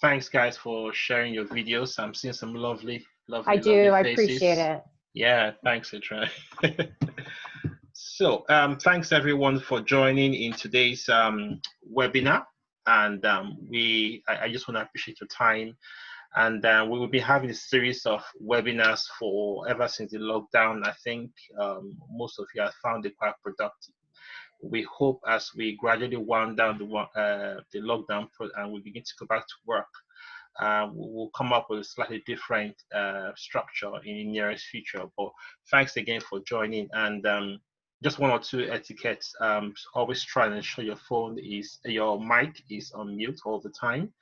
Thanks, guys, for sharing your videos. I'm seeing some lovely, I lovely, do. lovely I faces. appreciate it. Yeah, thanks, Adriana. So, thanks everyone for joining in today's webinar. And I just want to appreciate your time. And we will be having a series of webinars for ever since the lockdown. I think most of you have found it quite productive. We hope as we gradually wind down the lockdown and we begin to go back to work, we'll come up with a slightly different structure in the nearest future. But thanks again for joining. And just one or two etiquettes. Always try and ensure your mic is on mute all the time.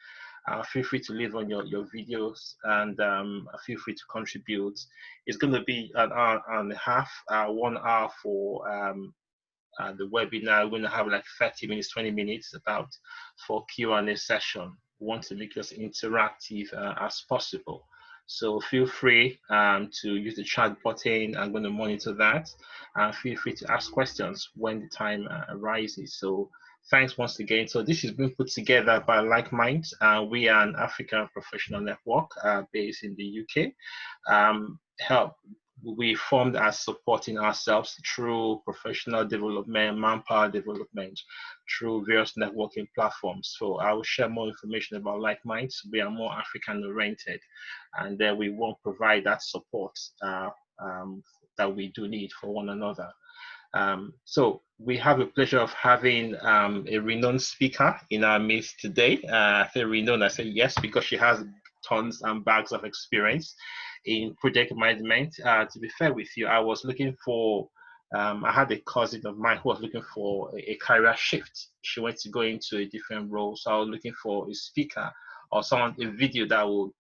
Feel free to leave on your videos, and feel free to contribute. It's going to be an hour and a half, 1 hour for the webinar. We're going to have like 30 minutes, 20 minutes about for Q&A session. We want to make it as interactive as possible. So feel free to use the chat button. I'm going to monitor that. And feel free to ask questions when the time arises. So thanks once again. So this is being put together by Like Minds. We are an African professional network based in the UK. We formed as supporting ourselves through professional development, manpower development, through various networking platforms. So I will share more information about Like Minds. We are more African oriented, and then we will provide that support that we do need for one another. So we have the pleasure of having a renowned speaker in our midst today. I say renowned, I say yes, because she has tons and bags of experience in project management. To be fair with you, I was looking for, I had a cousin of mine who was looking for a career shift. She went to go into a different role. So I was looking for a speaker or someone, a video that would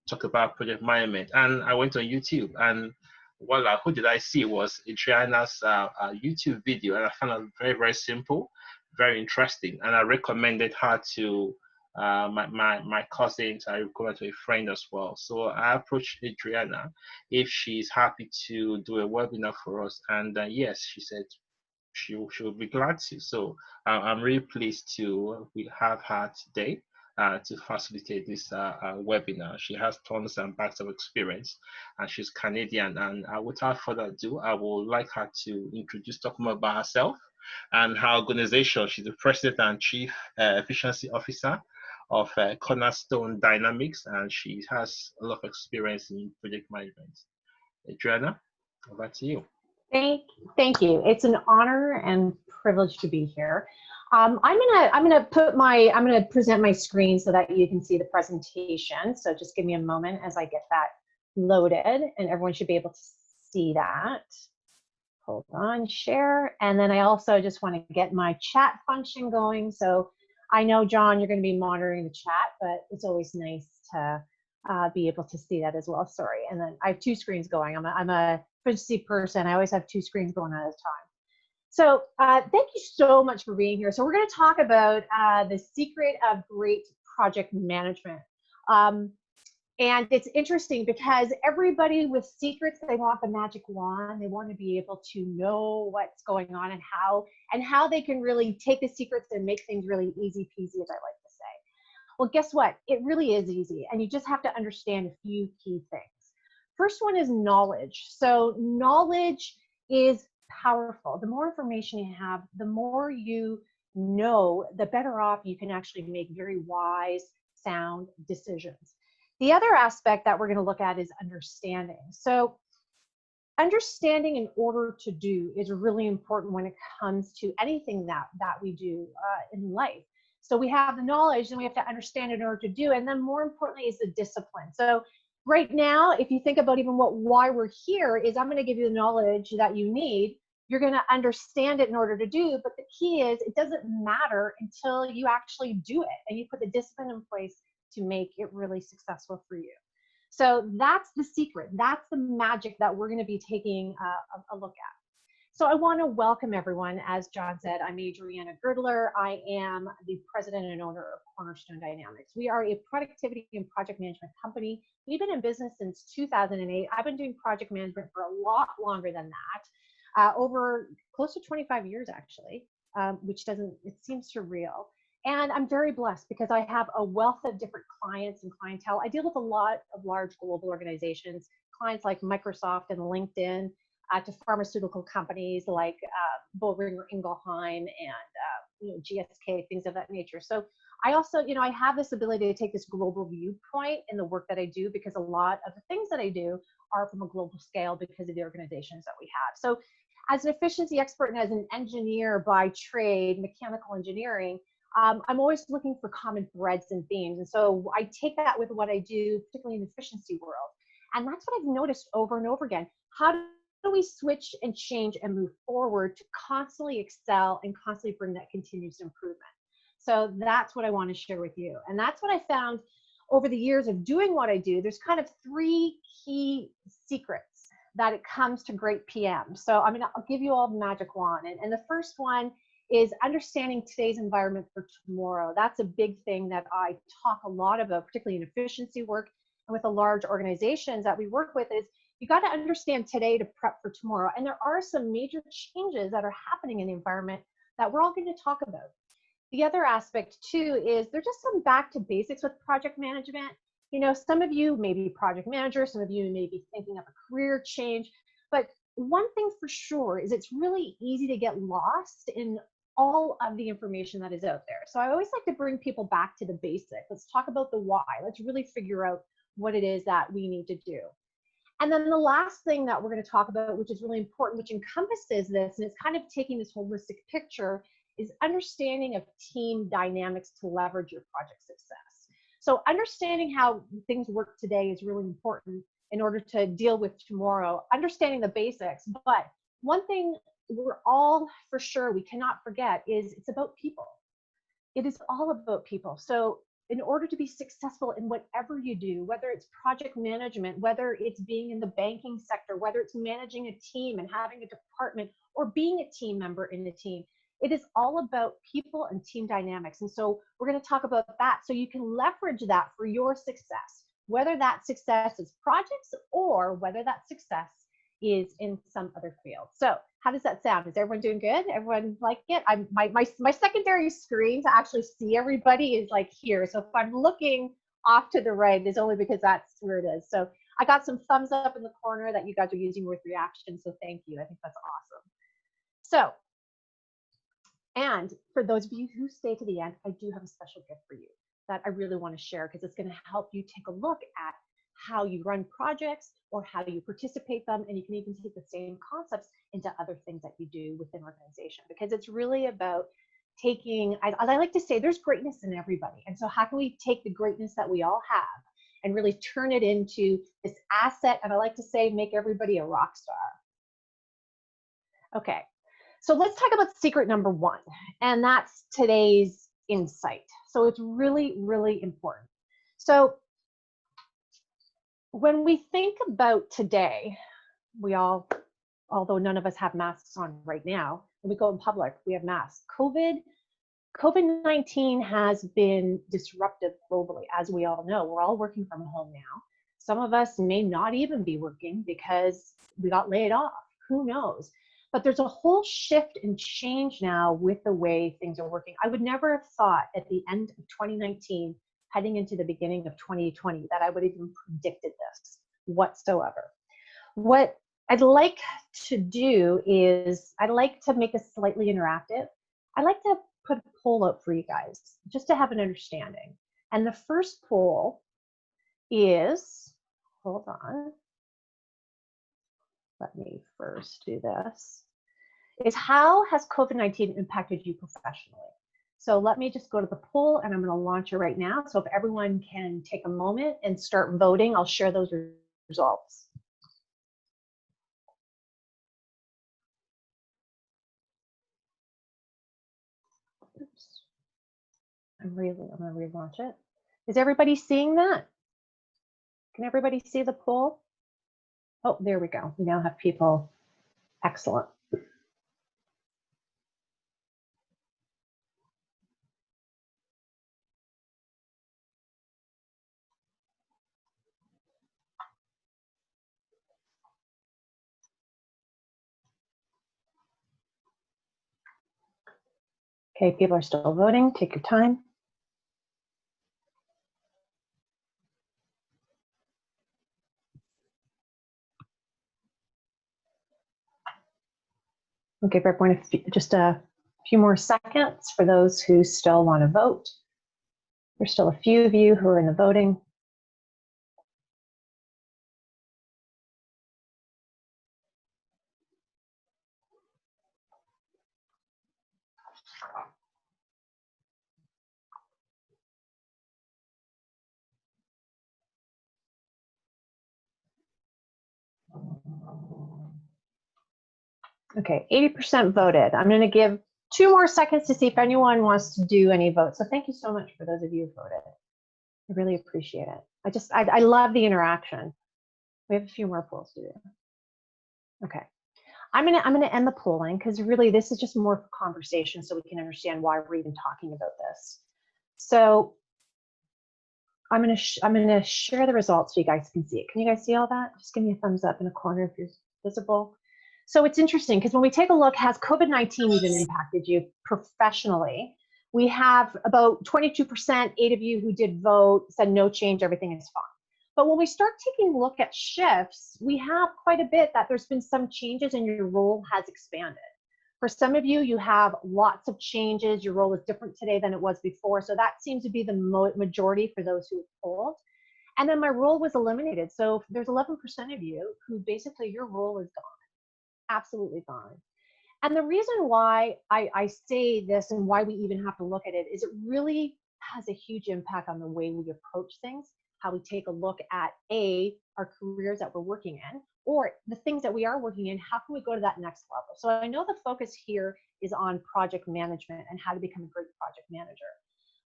talk about project management. And I went on YouTube, and voila, who did I see? It was Adriana's YouTube video. And I found it very, very simple, very interesting. And I recommended her to my cousins. I recommended to a friend as well. So I approached Adriana if she's happy to do a webinar for us. And yes, she said she'll be glad to. So I'm really pleased to have her today to facilitate this webinar. She has tons and bags of experience, and she's Canadian. And without further ado, I would like her to talk more about herself and her organization. She's the President and Chief Efficiency Officer of Cornerstone Dynamics, and she has a lot of experience in project management. Adriana, over to you. Thank you. It's an honor and privilege to be here. I'm gonna present my screen so that you can see the presentation. So just give me a moment as I get that loaded, and everyone should be able to see that. Hold on, share, and then I also just want to get my chat function going. So I know, John, you're going to be monitoring the chat, but it's always nice to be able to see that as well. Sorry, and then I have two screens going. I'm a efficiency person. I always have two screens going on at a time. So thank you so much for being here. So we're going to talk about the secret of great project management. And it's interesting because everybody with secrets, they want the magic wand. They want to be able to know what's going on and how they can really take the secrets and make things really easy peasy, as I like to say. Well, guess what? It really is easy, and you just have to understand a few key things. First one is knowledge. So knowledge is powerful. The more information you have, the more you know, the better off you can actually make very wise, sound decisions. The other aspect that we're going to look at is understanding. So understanding in order to do is really important when it comes to anything that we do in life. So we have the knowledge, and we have to understand it in order to do, and then more importantly is the discipline. So right now, if you think about even why we're here, is I'm going to give you the knowledge that you need. You're going to understand it in order to do, but the key is it doesn't matter until you actually do it and you put the discipline in place to make it really successful for you. So that's the secret. That's the magic that we're going to be taking a look at. So I want to welcome everyone. As John said, I'm Adriana Girdler. I am the president and owner of Cornerstone Dynamics. We are a productivity and project management company. We've been in business since 2008. I've been doing project management for a lot longer than that, over close to 25 years actually, which it seems surreal. And I'm very blessed because I have a wealth of different clients and clientele. I deal with a lot of large global organizations, clients like Microsoft and LinkedIn, to pharmaceutical companies like Boehringer Ingelheim and GSK, things of that nature. So I also, I have this ability to take this global viewpoint in the work that I do, because a lot of the things that I do are from a global scale because of the organizations that we have. So as an efficiency expert and as an engineer by trade, mechanical engineering, I'm always looking for common threads and themes. And so I take that with what I do, particularly in the efficiency world. And that's what I've noticed over and over again. How do we switch and change and move forward to constantly excel and constantly bring that continuous improvement? So that's what I want to share with you. And that's what I found over the years of doing what I do. There's kind of 3 key secrets that it comes to great PM. So I'll give you all the magic wand. And the first one is understanding today's environment for tomorrow. That's a big thing that I talk a lot about, particularly in efficiency work and with the large organizations that we work with, is you got to understand today to prep for tomorrow. And there are some major changes that are happening in the environment that we're all going to talk about. The other aspect too is there's just some back to basics with project management. Some of you may be project managers, some of you may be thinking of a career change, but one thing for sure is it's really easy to get lost in all of the information that is out there. So I always like to bring people back to the basics. Let's talk about the why. Let's really figure out what it is that we need to do. And then the last thing that we're going to talk about, which is really important, which encompasses this, and it's kind of taking this holistic picture, is understanding of team dynamics to leverage your project success. So understanding how things work today is really important in order to deal with tomorrow, understanding the basics. But one thing we're all for sure we cannot forget is it's about people. It is all about people. So in order to be successful in whatever you do, whether it's project management, whether it's being in the banking sector, whether it's managing a team and having a department, or being a team member in a team, it is all about people and team dynamics. And so we're going to talk about that so you can leverage that for your success, whether that success is projects or whether that success is in some other field. So how does that sound? Is everyone doing good? Everyone like it? My secondary screen to actually see everybody is like here. So if I'm looking off to the right, it's only because that's where it is. So I got some thumbs up in the corner that you guys are using with reaction. So thank you. I think that's awesome. So, and for those of you who stay to the end, I do have a special gift for you that I really want to share, because it's going to help you take a look at how you run projects or how you participate them. And you can even take the same concepts into other things that you do within organization, because it's really about taking, I like to say there's greatness in everybody. And so how can we take the greatness that we all have and really turn it into this asset? And I like to say, make everybody a rock star. Okay, so let's talk about secret number 1, and that's today's insight. So it's really, really important. So when we think about today, we all, although none of us have masks on right now, when we go in public, we have masks. COVID-19 has been disruptive globally, as we all know. We're all working from home now. Some of us may not even be working because we got laid off. Who knows? But there's a whole shift and change now with the way things are working. I would never have thought at the end of 2019, heading into the beginning of 2020, that I would have even predicted this whatsoever. What I'd like to do is I'd like to make this slightly interactive. I'd like to put a poll up for you guys just to have an understanding. And the first poll is, hold on, let me first do this, is how has COVID-19 impacted you professionally? So let me just go to the poll, and I'm going to launch it right now. So if everyone can take a moment and start voting, I'll share those results. Oops. I'm going to relaunch it. Is everybody seeing that? Can everybody see the poll? Oh, there we go. We now have people. Excellent. Okay, people are still voting. Take your time. We'll give everyone just a few more seconds for those who still want to vote. There's still a few of you who are in the voting. Okay, 80% voted. I'm going to give 2 more seconds to see if anyone wants to do any votes. So thank you so much for those of you who voted. I really appreciate it. I love the interaction. We have a few more polls to do. Okay, I'm gonna end the polling because really this is just more conversation so we can understand why we're even talking about this. So I'm gonna share the results so you guys can see it. Can you guys see all that? Just give me a thumbs up in the corner if you're visible. So it's interesting because when we take a look, has COVID-19 even impacted you professionally? We have about 22%, 8 of you who did vote, said no change, everything is fine. But when we start taking a look at shifts, we have quite a bit that there's been some changes and your role has expanded. For some of you, you have lots of changes. Your role is different today than it was before. So that seems to be the majority for those who polled. And then my role was eliminated. So there's 11% of you who basically your role is gone, absolutely gone. And the reason why I say this and why we even have to look at it is it really has a huge impact on the way we approach things, how we take a look at our careers that we're working in, or the things that we are working in, how can we go to that next level? So I know the focus here is on project management and how to become a great project manager.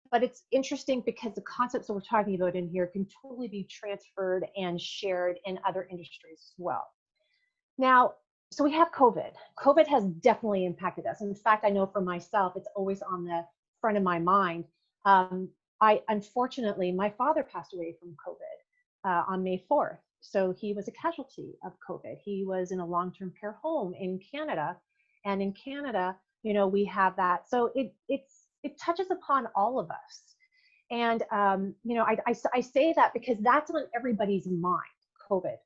But it's interesting because the concepts that we're talking about in here can totally be transferred and shared in other industries as well. Now, so we have COVID. COVID has definitely impacted us. In fact, I know for myself, it's always on the front of my mind. Unfortunately, my father passed away from COVID on May 4th. So he was a casualty of COVID. He was in a long-term care home in Canada. And in Canada, you know, we have that. So it touches upon all of us. And, you know, I say that because that's on everybody's mind, COVID.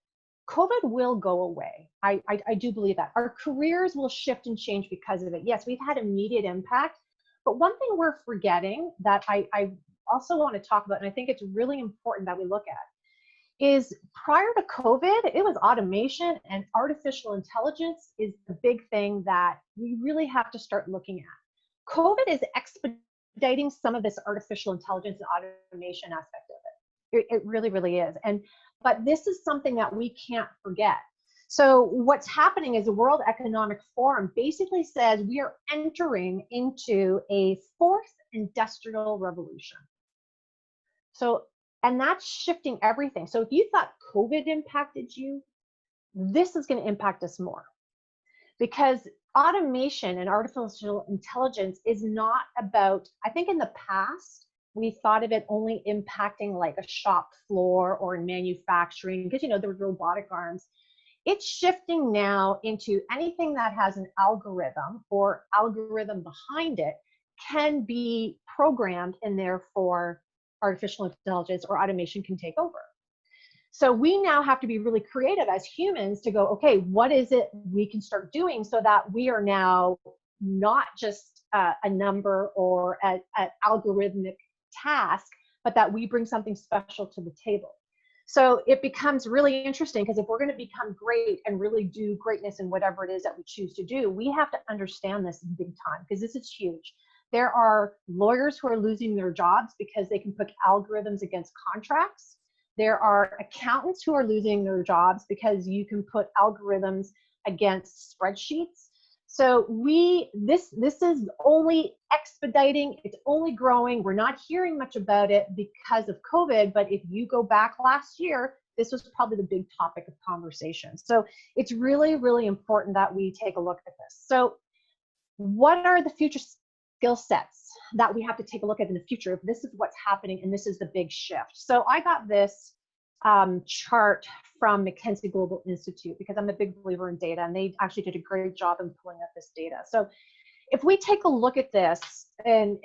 COVID will go away. I do believe that. Our careers will shift and change because of it. Yes, we've had immediate impact. But one thing we're forgetting that I also want to talk about, and I think it's really important that we look at, is prior to COVID, it was automation, and artificial intelligence is the big thing that we really have to start looking at. COVID is expediting some of this artificial intelligence and automation aspect of it. It really, really is. But this is something that we can't forget. So what's happening is the World Economic Forum basically says we are entering into a 4th industrial revolution. So, and that's shifting everything. So if you thought COVID impacted you, this is going to impact us more, because automation and artificial intelligence is not about, I think in the past, we thought of it only impacting like a shop floor or in manufacturing, because, you know, there were robotic arms. It's shifting now into anything that has an algorithm or algorithm behind it can be programmed, and therefore artificial intelligence or automation can take over. So we now have to be really creative as humans to go, okay, what is it we can start doing so that we are now not just a number or an algorithmic task, but that we bring something special to the table. So it becomes really interesting, because if we're going to become great and really do greatness in whatever it is that we choose to do, we have to understand this big time, because this is huge. There are lawyers who are losing their jobs because they can put algorithms against contracts. There are accountants who are losing their jobs because you can put algorithms against spreadsheets. So this is only expediting, it's only growing. We're not hearing much about it because of COVID, but if you go back last year, this was probably the big topic of conversation. So it's really, really important that we take a look at this. So what are the future skill sets that we have to take a look at in the future if this is what's happening and this is the big shift? So I got this chart from McKinsey Global Institute because I'm a big believer in data, and they actually did a great job in pulling up this data. So if we take a look at this, and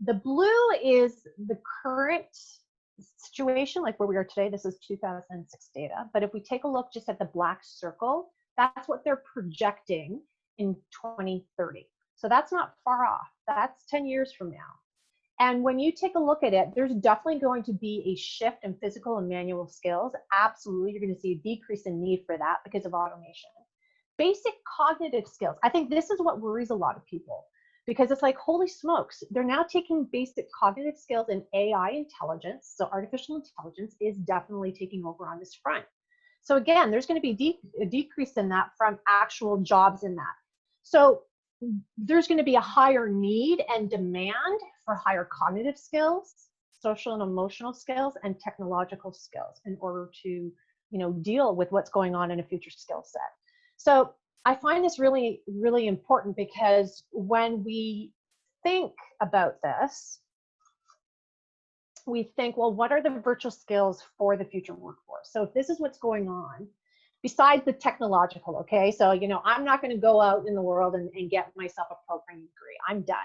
the blue is the current situation, like where we are today, this is 2006 data. But if we take a look just at the black circle, that's what they're projecting in 2030. So that's not far off. That's 10 years from now. And when you take a look at it, there's definitely going to be a shift in physical and manual skills. Absolutely, you're going to see a decrease in need for that because of automation. Basic cognitive skills. I think this is what worries a lot of people, because it's like, holy smokes, they're now taking basic cognitive skills and AI intelligence. So artificial intelligence is definitely taking over on this front. So again, there's going to be a decrease in that from actual jobs in that. So there's going to be a higher need and demand for higher cognitive skills, social and emotional skills, and technological skills in order to, deal with what's going on in a future skill set. So I find this really, really important, because when we think about this, we think, well, what are the virtual skills for the future workforce? So if this is what's going on, besides the technological, okay, so, I'm not going to go out in the world and get myself a programming degree. I'm done.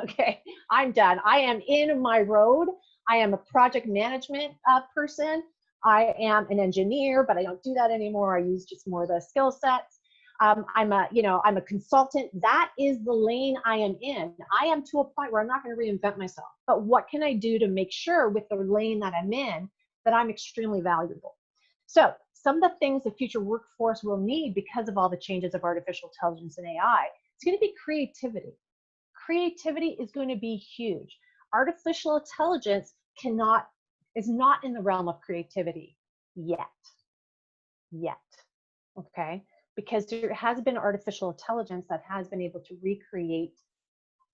Okay, I'm done. I am in my road. I am a project management person. I am an engineer, but I don't do that anymore. I use just more of the skill sets. I'm a consultant. That is the lane I am in. I am to a point where I'm not going to reinvent myself. But what can I do to make sure with the lane that I'm in that I'm extremely valuable? So some of the things the future workforce will need because of all the changes of artificial intelligence and AI, it's going to be creativity. Creativity is going to be huge. Artificial intelligence is not in the realm of creativity yet, okay? Because there has been artificial intelligence that has been able to recreate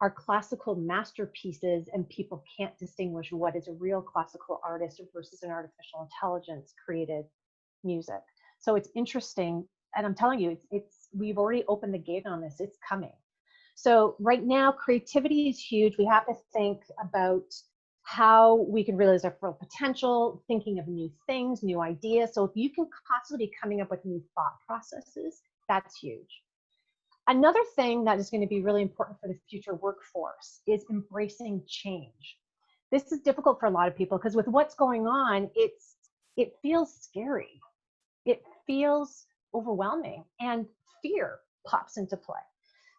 our classical masterpieces, and people can't distinguish what is a real classical artist versus an artificial intelligence created music. So it's interesting, and I'm telling you, we've already opened the gate on this. It's coming. So right now, creativity is huge. We have to think about how we can realize our full potential, thinking of new things, new ideas. So if you can constantly be coming up with new thought processes, that's huge. Another thing that is going to be really important for the future workforce is embracing change. This is difficult for a lot of people because with what's going on, it feels scary. It feels overwhelming, and fear pops into play.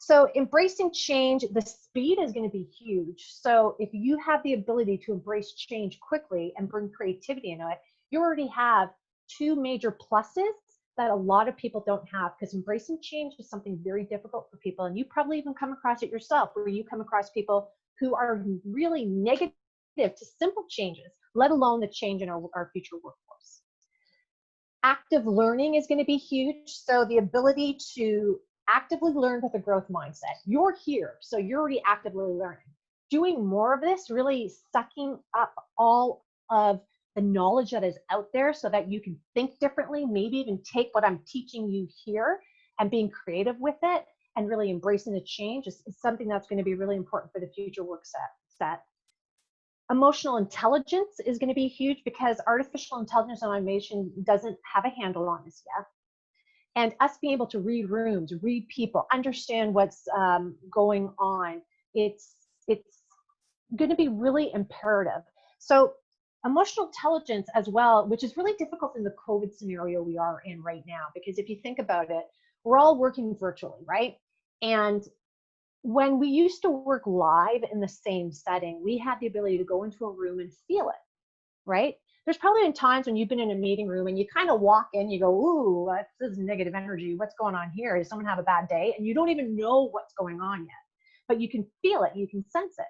So embracing change, the speed is going to be huge. So if you have the ability to embrace change quickly and bring creativity into it, you already have two major pluses that a lot of people don't have, because embracing change is something very difficult for people. And you probably even come across it yourself, where you come across people who are really negative to simple changes, let alone the change in our future workforce. Active learning is going to be huge. So the ability to actively learn with a growth mindset. You're here, so you're already actively learning. Doing more of this, really sucking up all of the knowledge that is out there so that you can think differently, maybe even take what I'm teaching you here and being creative with it and really embracing the change is something that's going to be really important for the future work set. Emotional intelligence is going to be huge, because artificial intelligence and automation doesn't have a handle on this yet. And us being able to read rooms, read people, understand what's going on, it's going to be really imperative. So emotional intelligence as well, which is really difficult in the COVID scenario we are in right now, because if you think about it, we're all working virtually, right? And when we used to work live in the same setting, we had the ability to go into a room and feel it, right? There's probably been times when you've been in a meeting room and you kind of walk in, you go, ooh, this is negative energy. What's going on here? Does someone have a bad day? And you don't even know what's going on yet, but you can feel it, you can sense it.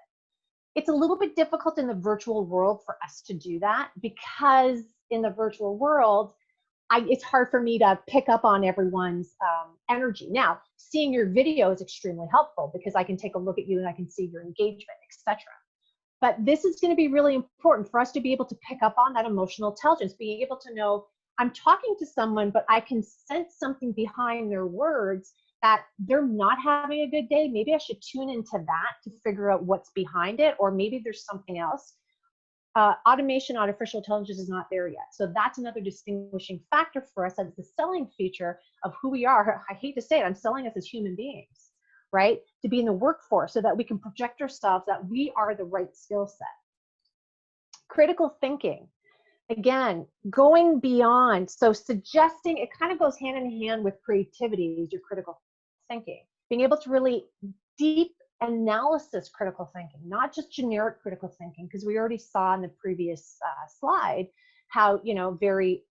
It's a little bit difficult in the virtual world for us to do that, because in the virtual world, it's hard for me to pick up on everyone's energy. Now, seeing your video is extremely helpful, because I can take a look at you and I can see your engagement, etc. But this is going to be really important for us to be able to pick up on that emotional intelligence, being able to know I'm talking to someone, but I can sense something behind their words that they're not having a good day. Maybe I should tune into that to figure out what's behind it, or maybe there's something else. Automation, artificial intelligence is not there yet. So that's another distinguishing factor for us as the selling feature of who we are. I hate to say it, I'm selling us as human beings, right? To be in the workforce so that we can project ourselves that we are the right skill set. Critical thinking, again, going beyond. So suggesting, it kind of goes hand in hand with creativity is your critical thinking. Being able to really deep analysis critical thinking, not just generic critical thinking, because we already saw in the previous slide how, you know, very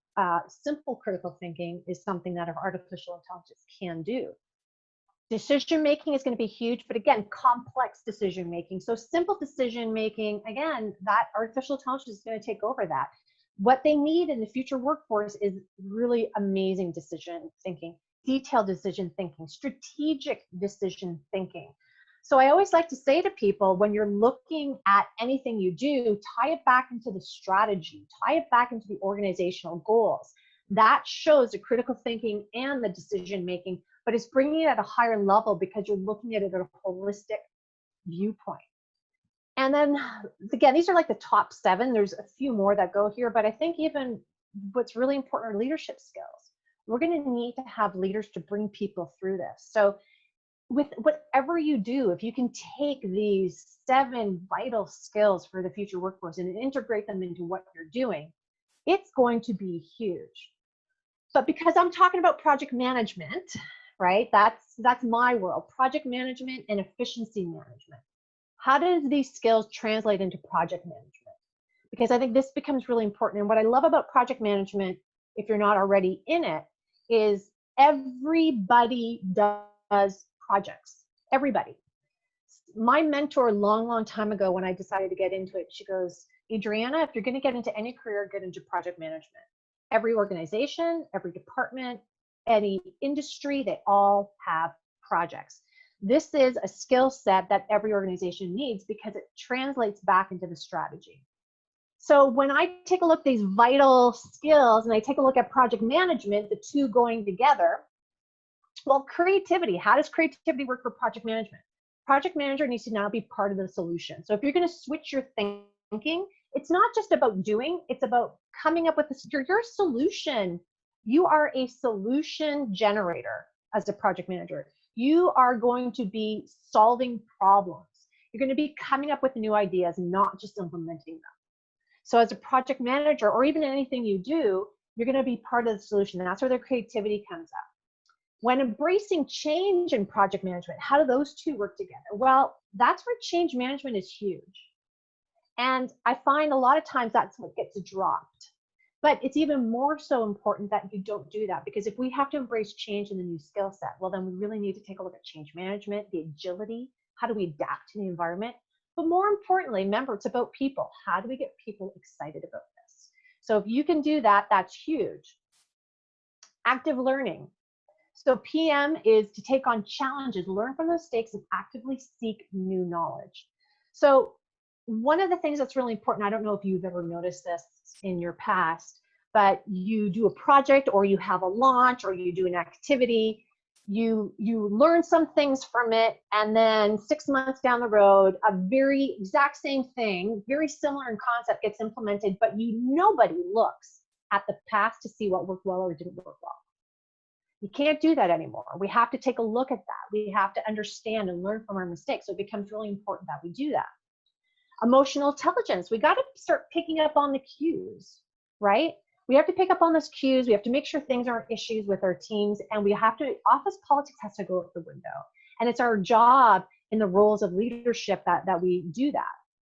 simple critical thinking is something that our artificial intelligence can do. Decision making is going to be huge, but again, complex decision making. So simple decision making, again, that artificial intelligence is going to take over that. What they need in the future workforce is really amazing decision thinking, detailed decision thinking, strategic decision thinking. So I always like to say to people, when you're looking at anything you do, tie it back into the strategy, tie it back into the organizational goals. That shows the critical thinking and the decision making, but it's bringing it at a higher level because you're looking at it at a holistic viewpoint. And then again, these are like the top 7. There's a few more that go here, but I think even what's really important are leadership skills. We're going to need to have leaders to bring people through this. So with whatever you do, if you can take these 7 vital skills for the future workforce and integrate them into what you're doing, it's going to be huge. But because I'm talking about project management, right? That's my world, project management and efficiency management. How do these skills translate into project management? Because I think this becomes really important. And what I love about project management, if you're not already in it, is everybody does projects. Everybody. My mentor, long time ago, when I decided to get into it, she goes, Adriana, if you're going to get into any career, get into project management. Every organization, every department, any industry, they all have projects. This is a skill set that every organization needs because it translates back into the strategy. So when I take a look at these vital skills and I take a look at project management, the two going together, well, creativity, how does creativity work for project management? Project manager needs to now be part of the solution. So if you're going to switch your thinking, it's not just about doing, it's about coming up with your solution. You are a solution generator as a project manager. You are going to be solving problems. You're going to be coming up with new ideas, not just implementing them. So as a project manager, or even anything you do, you're going to be part of the solution. And that's where their creativity comes up. When embracing change in project management, how do those two work together? Well, that's where change management is huge. And I find a lot of times that's what gets dropped. But it's even more so important that you don't do that, because if we have to embrace change in the new skill set, well, then we really need to take a look at change management, the agility, how do we adapt to the environment? But more importantly, remember, it's about people. How do we get people excited about this? So if you can do that, that's huge. Active learning. So PM is to take on challenges, learn from those mistakes, and actively seek new knowledge. So one of the things that's really important, I don't know if you've ever noticed this in your past, but you do a project or you have a launch or you do an activity, you learn some things from it, and then 6 months down the road, a very exact same thing, very similar in concept, gets implemented, but nobody looks at the past to see what worked well or didn't work well. You can't do that anymore. We have to take a look at that. We have to understand and learn from our mistakes. So it becomes really important that we do that. Emotional intelligence. We got to start picking up on the cues, right? We have to pick up on those cues. We have to make sure things aren't issues with our teams. And we have to, office politics has to go out the window. And it's our job in the roles of leadership that we do that.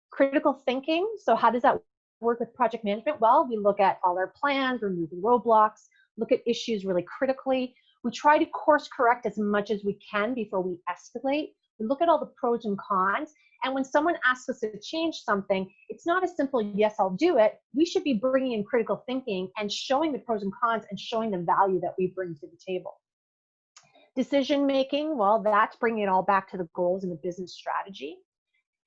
Critical thinking. So how does that work with project management? Well, we look at all our plans, remove the roadblocks, look at issues really critically. We try to course correct as much as we can before we escalate. We look at all the pros and cons. And when someone asks us to change something, it's not a simple, yes, I'll do it. We should be bringing in critical thinking and showing the pros and cons and showing the value that we bring to the table. Decision making, well, that's bringing it all back to the goals and the business strategy.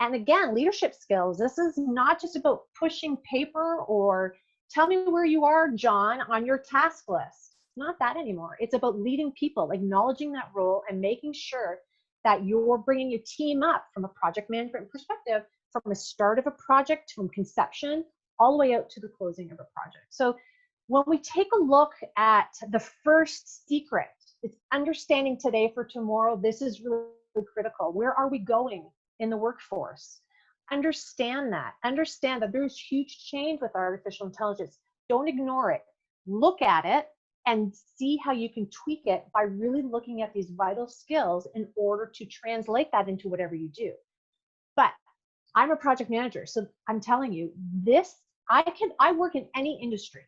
And again, leadership skills. This is not just about pushing paper or tell me where you are, John, on your task list. It's not that anymore. It's about leading people, acknowledging that role and making sure that you're bringing your team up from a project management perspective, from the start of a project, from conception, all the way out to the closing of a project. So when we take a look at the first secret, it's understanding today for tomorrow. This is really critical. Where are we going in the workforce? Understand that there's huge change with artificial intelligence. Don't ignore it. Look at it and see how you can tweak it by really looking at these vital skills in order to translate that into whatever you do. But I'm a project manager, so I'm telling you this, I work in any industry.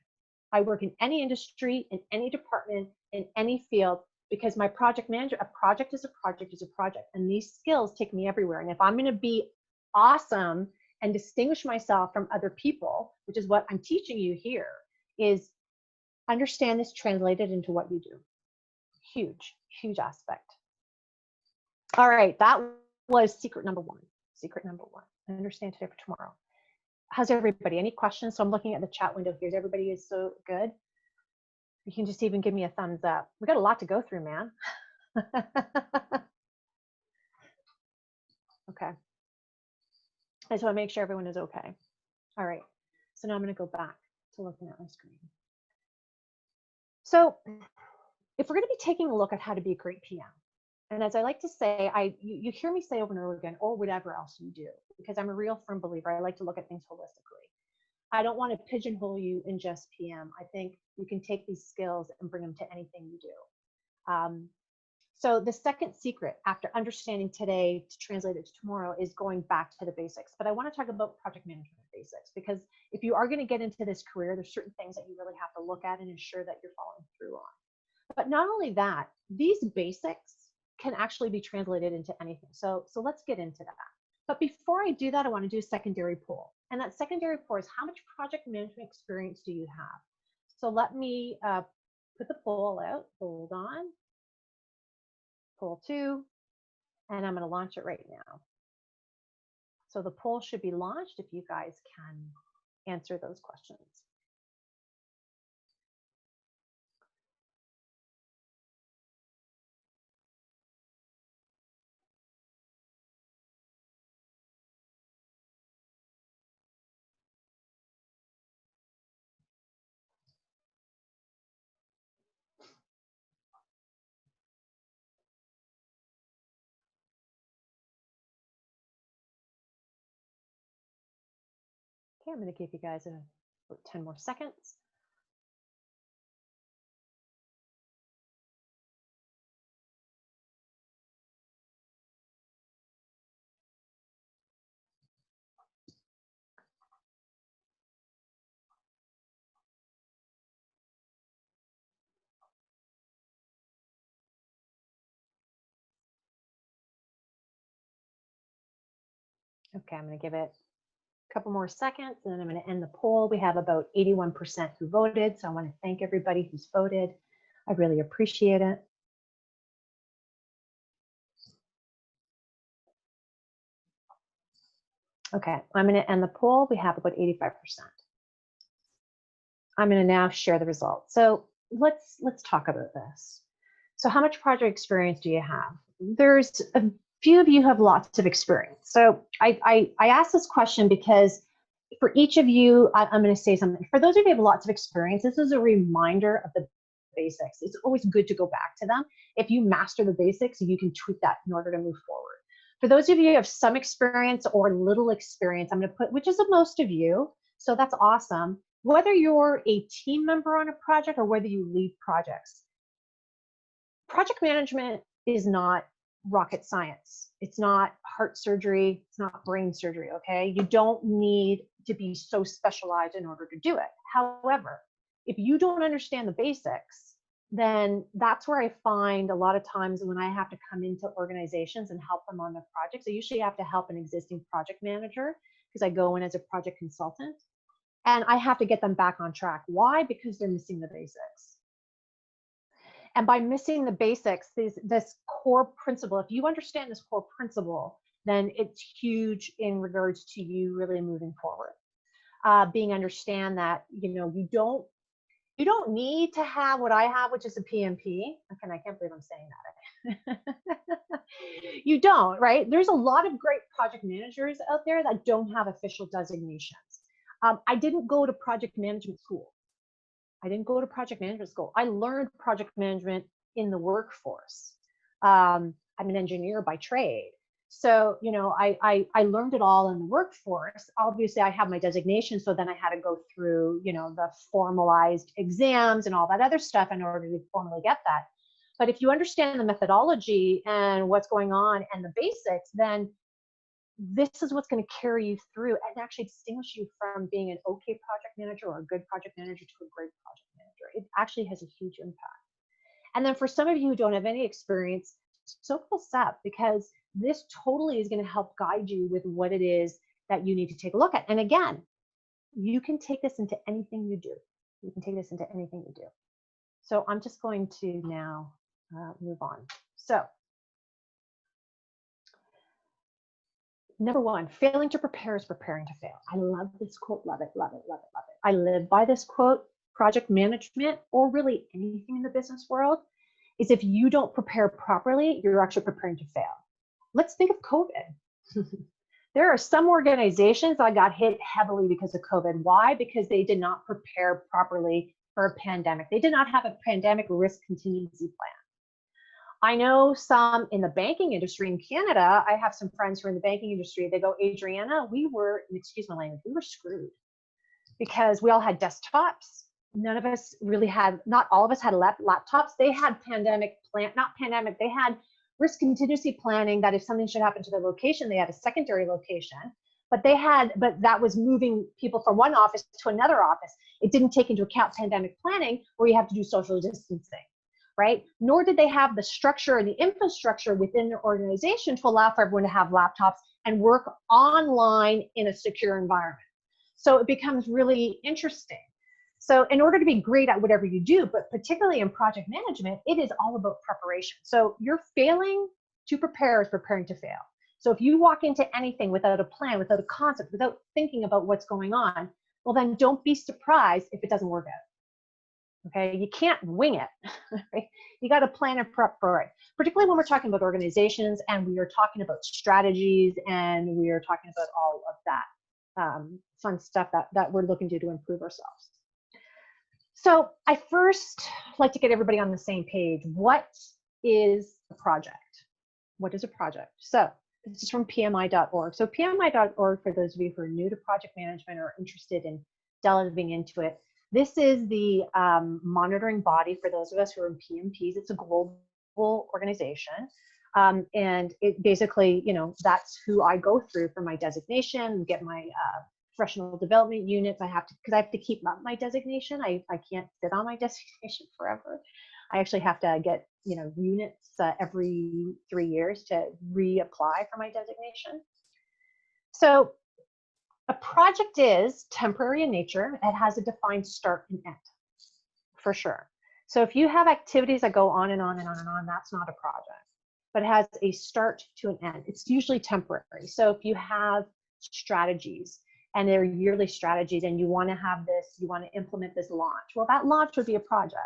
I work in any industry, in any department, in any field, because my project manager, a project is a project is a project. And these skills take me everywhere. And if I'm going to be awesome and distinguish myself from other people, which is what I'm teaching you here, is understand this translated into what you do. Huge, huge aspect. All right, that was secret number one. Secret number one. Understand today for tomorrow. How's everybody? Any questions? So I'm looking at the chat window here. Everybody is so good. You can just even give me a thumbs up. We got a lot to go through, man. Okay. I just want to make sure everyone is okay. All right. So now I'm going to go back to looking at my screen. So if we're going to be taking a look at how to be a great PM, and as I like to say, you hear me say over and over again, or whatever else you do, because I'm a real firm believer. I like to look at things holistically. I don't want to pigeonhole you in just PM. I think you can take these skills and bring them to anything you do. So the second secret after understanding today to translate it to tomorrow is going back to the basics. But I want to talk about project management basics, because if you are going to get into this career, there's certain things that you really have to look at and ensure that you're following through on. But not only that, these basics can actually be translated into anything. So let's get into that. But before I do that, I want to do a secondary poll. And that secondary poll is how much project management experience do you have? So let me put the poll out. Hold on. Poll 2. And I'm going to launch it right now. So the poll should be launched if you guys can answer those questions. Okay, I'm going to give you guys about 10 more seconds. Okay, I'm going to give it a couple more seconds, and then I'm going to end the poll. We have about 81% who voted, so I want to thank everybody who's voted. I really appreciate it. Okay, I'm going to end the poll. We have about 85%. I'm going to now share the results. So let's talk about this. So how much project experience do you have? There's a few of you who have lots of experience. So I asked this question because for each of you, I'm going to say something. For those of you who have lots of experience, this is a reminder of the basics. It's always good to go back to them. If you master the basics, you can tweak that in order to move forward. For those of you who have some experience or little experience, I'm going to put, which is the most of you, so that's awesome. Whether you're a team member on a project or whether you lead projects, project management is not rocket science. It's not heart surgery. It's not brain surgery, okay? You don't need to be so specialized in order to do it. However, if you don't understand the basics, then that's where I find a lot of times when I have to come into organizations and help them on their projects, I usually have to help an existing project manager because I go in as a project consultant and I have to get them back on track. Why? Because they're missing the basics. And by missing the basics, this core principle, if you understand this core principle, then it's huge in regards to you really moving forward. Being understand that, you know, you don't need to have what I have, which is a PMP. Okay, I can't believe I'm saying that. You don't, right? There's a lot of great project managers out there that don't have official designations. I didn't go to project management school. I didn't go to project management school. I learned project management in the workforce. I'm an engineer by trade. So, you know, I learned it all in the workforce. Obviously, I have my designation, so then I had to go through, you know, the formalized exams and all that other stuff in order to formally get that. But if you understand the methodology and what's going on and the basics, then this is what's going to carry you through and actually distinguish you from being an okay project manager or a good project manager to a great project manager. It actually has a huge impact. And then for some of you who don't have any experience, soak this up, because this totally is going to help guide you with what it is that you need to take a look at. And again, you can take this into anything you do. You can take this into anything you do. So I'm just going to now move on. So number one, failing to prepare is preparing to fail. I love this quote. Love it, love it, love it, love it. I live by this quote. Project management, or really anything in the business world, is if you don't prepare properly, you're actually preparing to fail. Let's think of COVID. There are some organizations that got hit heavily because of COVID. Why? Because they did not prepare properly for a pandemic. They did not have a pandemic risk contingency plan. I know some in the banking industry in Canada. I have some friends who are in the banking industry. They go, Adriana, we were, excuse my language, we were screwed because we all had desktops. None of us really had, not all of us had laptops. They had they had risk contingency planning that if something should happen to their location, they had a secondary location. But that was moving people from one office to another office. It didn't take into account pandemic planning where you have to do social distancing, right? Nor did they have the structure and the infrastructure within their organization to allow for everyone to have laptops and work online in a secure environment. So it becomes really interesting. So in order to be great at whatever you do, but particularly in project management, it is all about preparation. So you're failing to prepare is preparing to fail. So if you walk into anything without a plan, without a concept, without thinking about what's going on, well, then don't be surprised if it doesn't work out. Okay, you can't wing it. Right? You got to plan and prep for it, particularly when we're talking about organizations and we are talking about strategies and we are talking about all of that fun stuff that we're looking to improve ourselves. So I first like to get everybody on the same page. What is a project? What is a project? So this is from PMI.org. So PMI.org, for those of you who are new to project management or interested in delving into it, this is the monitoring body for those of us who are in PMPs. It's a global organization. And it basically, you know, that's who I go through for my designation, get my professional development units. I have to keep up my designation. I can't sit on my designation forever. I actually have to get, you know, units every 3 years to reapply for my designation. So a project is temporary in nature. It has a defined start and end, for sure. So if you have activities that go on and on and on and on, that's not a project, but it has a start to an end. It's usually temporary. So if you have strategies and they're yearly strategies and you want to have this, you want to implement this launch, well, that launch would be a project.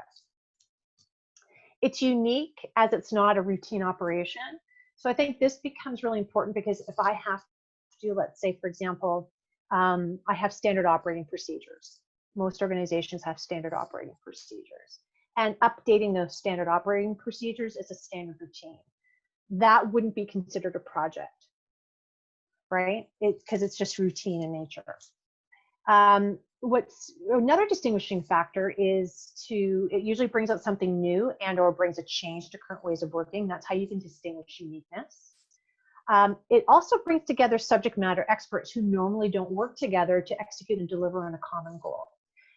It's unique as it's not a routine operation. So I think this becomes really important because if I have to do, let's say, for example, I have standard operating procedures. Most organizations have standard operating procedures. And updating those standard operating procedures is a standard routine. That wouldn't be considered a project, right? Because it's just routine in nature. What's another distinguishing factor is it usually brings out something new and or brings a change to current ways of working. That's how you can distinguish uniqueness. It also brings together subject matter experts who normally don't work together to execute and deliver on a common goal.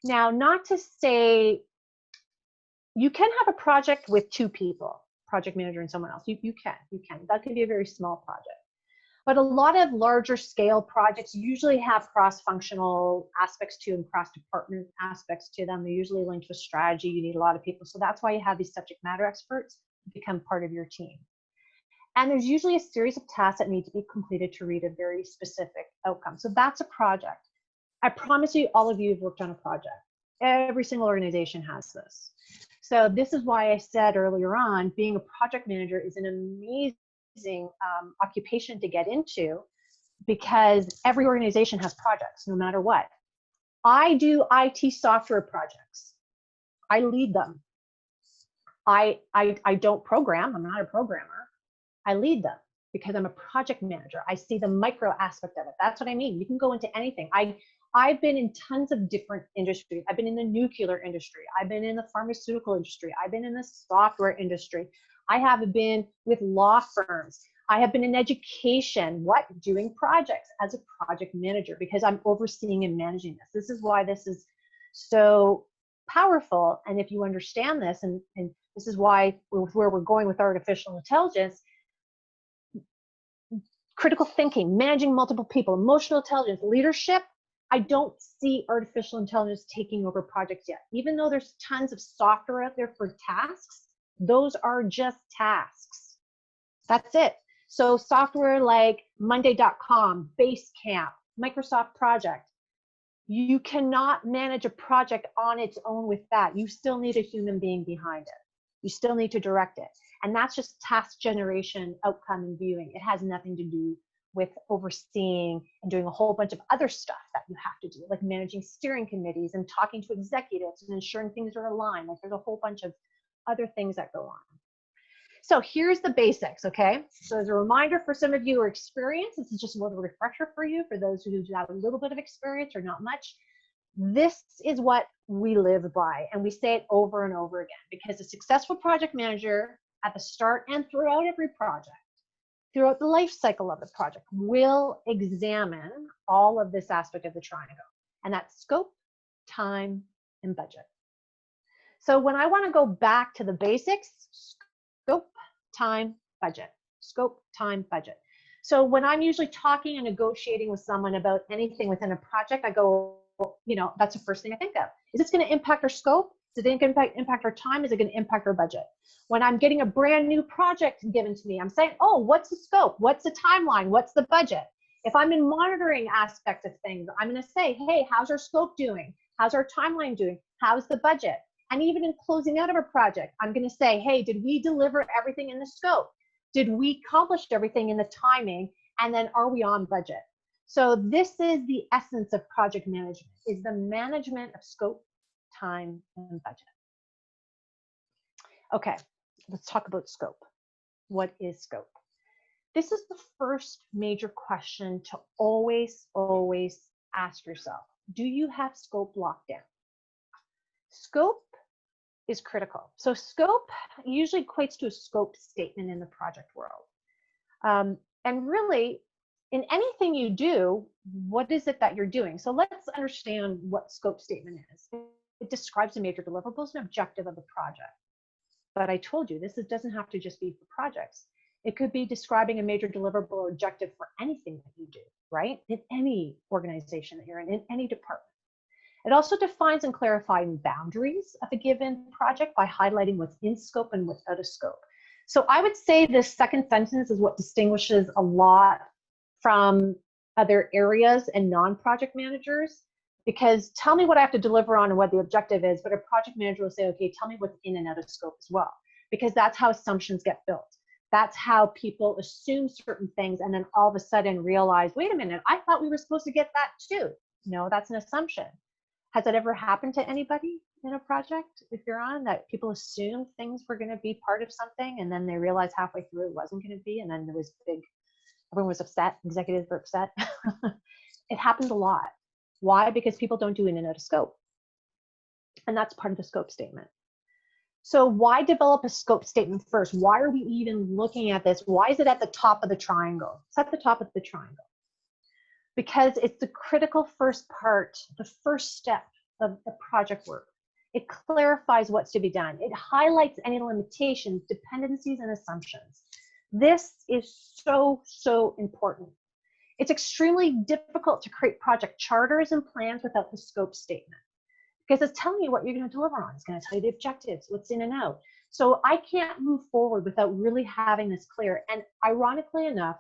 Now, not to say you can have a project with 2 people, project manager and someone else. You can. That could be a very small project. But a lot of larger scale projects usually have cross-functional aspects to them, cross-department aspects to them. They're usually linked with strategy. You need a lot of people. So that's why you have these subject matter experts become part of your team. And there's usually a series of tasks that need to be completed to reach a very specific outcome. So that's a project. I promise you, all of you have worked on a project. Every single organization has this. So this is why I said earlier on, being a project manager is an amazing occupation to get into because every organization has projects, no matter what. I do IT software projects. I lead them. I don't program. I'm not a programmer. I lead them because I'm a project manager. I see the micro aspect of it. That's what I mean. You can go into anything. I've been in tons of different industries. I've been in the nuclear industry. I've been in the pharmaceutical industry. I've been in the software industry. I have been with law firms. I have been in education, doing projects as a project manager because I'm overseeing and managing this. This is why this is so powerful. And if you understand this, and this is why where we're going with artificial intelligence, critical thinking, managing multiple people, emotional intelligence, leadership, I don't see artificial intelligence taking over projects yet. Even though there's tons of software out there for tasks, those are just tasks. That's it. So software like Monday.com, Basecamp, Microsoft Project, you cannot manage a project on its own with that. You still need a human being behind it. You still need to direct it. And that's just task generation, outcome, and viewing. It has nothing to do with overseeing and doing a whole bunch of other stuff that you have to do, like managing steering committees and talking to executives and ensuring things are aligned. Like there's a whole bunch of other things that go on. So here's the basics, okay? So as a reminder for some of you who are experienced, this is just a little refresher for you. For those who have a little bit of experience or not much, this is what we live by. And we say it over and over again because a successful project manager at the start and throughout every project, throughout the life cycle of the project, will examine all of this aspect of the triangle. And that's scope, time, and budget. So when I want to go back to the basics, scope, time, budget. Scope, time, budget. So when I'm usually talking and negotiating with someone about anything within a project, I go, you know, that's the first thing I think of. Is this going to impact our scope? Is it going to impact our time? Is it going to impact our budget? When I'm getting a brand new project given to me, I'm saying, oh, what's the scope? What's the timeline? What's the budget? If I'm in monitoring aspect of things, I'm going to say, hey, how's our scope doing? How's our timeline doing? How's the budget? And even in closing out of a project, I'm going to say, hey, did we deliver everything in the scope? Did we accomplish everything in the timing? And then are we on budget? So this is the essence of project management, is the management of scope, time, and budget. Okay, let's talk about scope. What is scope? This is the first major question to always ask yourself. Do you have scope locked down? Scope is critical. So scope usually equates to a scope statement in the project world. And really, in anything you do, what is it that you're doing? So let's understand what scope statement is. It describes the major deliverables and objective of the project. But I told you, this doesn't have to just be for projects. It could be describing a major deliverable or objective for anything that you do, right? In any organization that you're in any department. It also defines and clarifies boundaries of a given project by highlighting what's in scope and what's out of scope. So I would say this second sentence is what distinguishes a lot from other areas and non-project managers, because tell me what I have to deliver on and what the objective is, but a project manager will say, okay, tell me what's in and out of scope as well, because that's how assumptions get built. That's how people assume certain things and then all of a sudden realize, wait a minute, I thought we were supposed to get that too. No, that's an assumption. Has that ever happened to anybody in a project, if you're on, that people assumed things were going to be part of something and then they realized halfway through it wasn't going to be, and then there was everyone was upset, executives were upset. It happens a lot. Why? Because people don't do in and out of scope. And that's part of the scope statement. So why develop a scope statement first? Why are we even looking at this? Why is it at the top of the triangle? It's at the top of the triangle. Because it's the critical first part, the first step of the project work. It clarifies what's to be done. It highlights any limitations, dependencies, and assumptions. This is so important. It's extremely difficult to create project charters and plans without the scope statement, because it's telling you what you're going to deliver on. It's going to tell you the objectives, what's in and out. So I can't move forward without really having this clear. And ironically enough,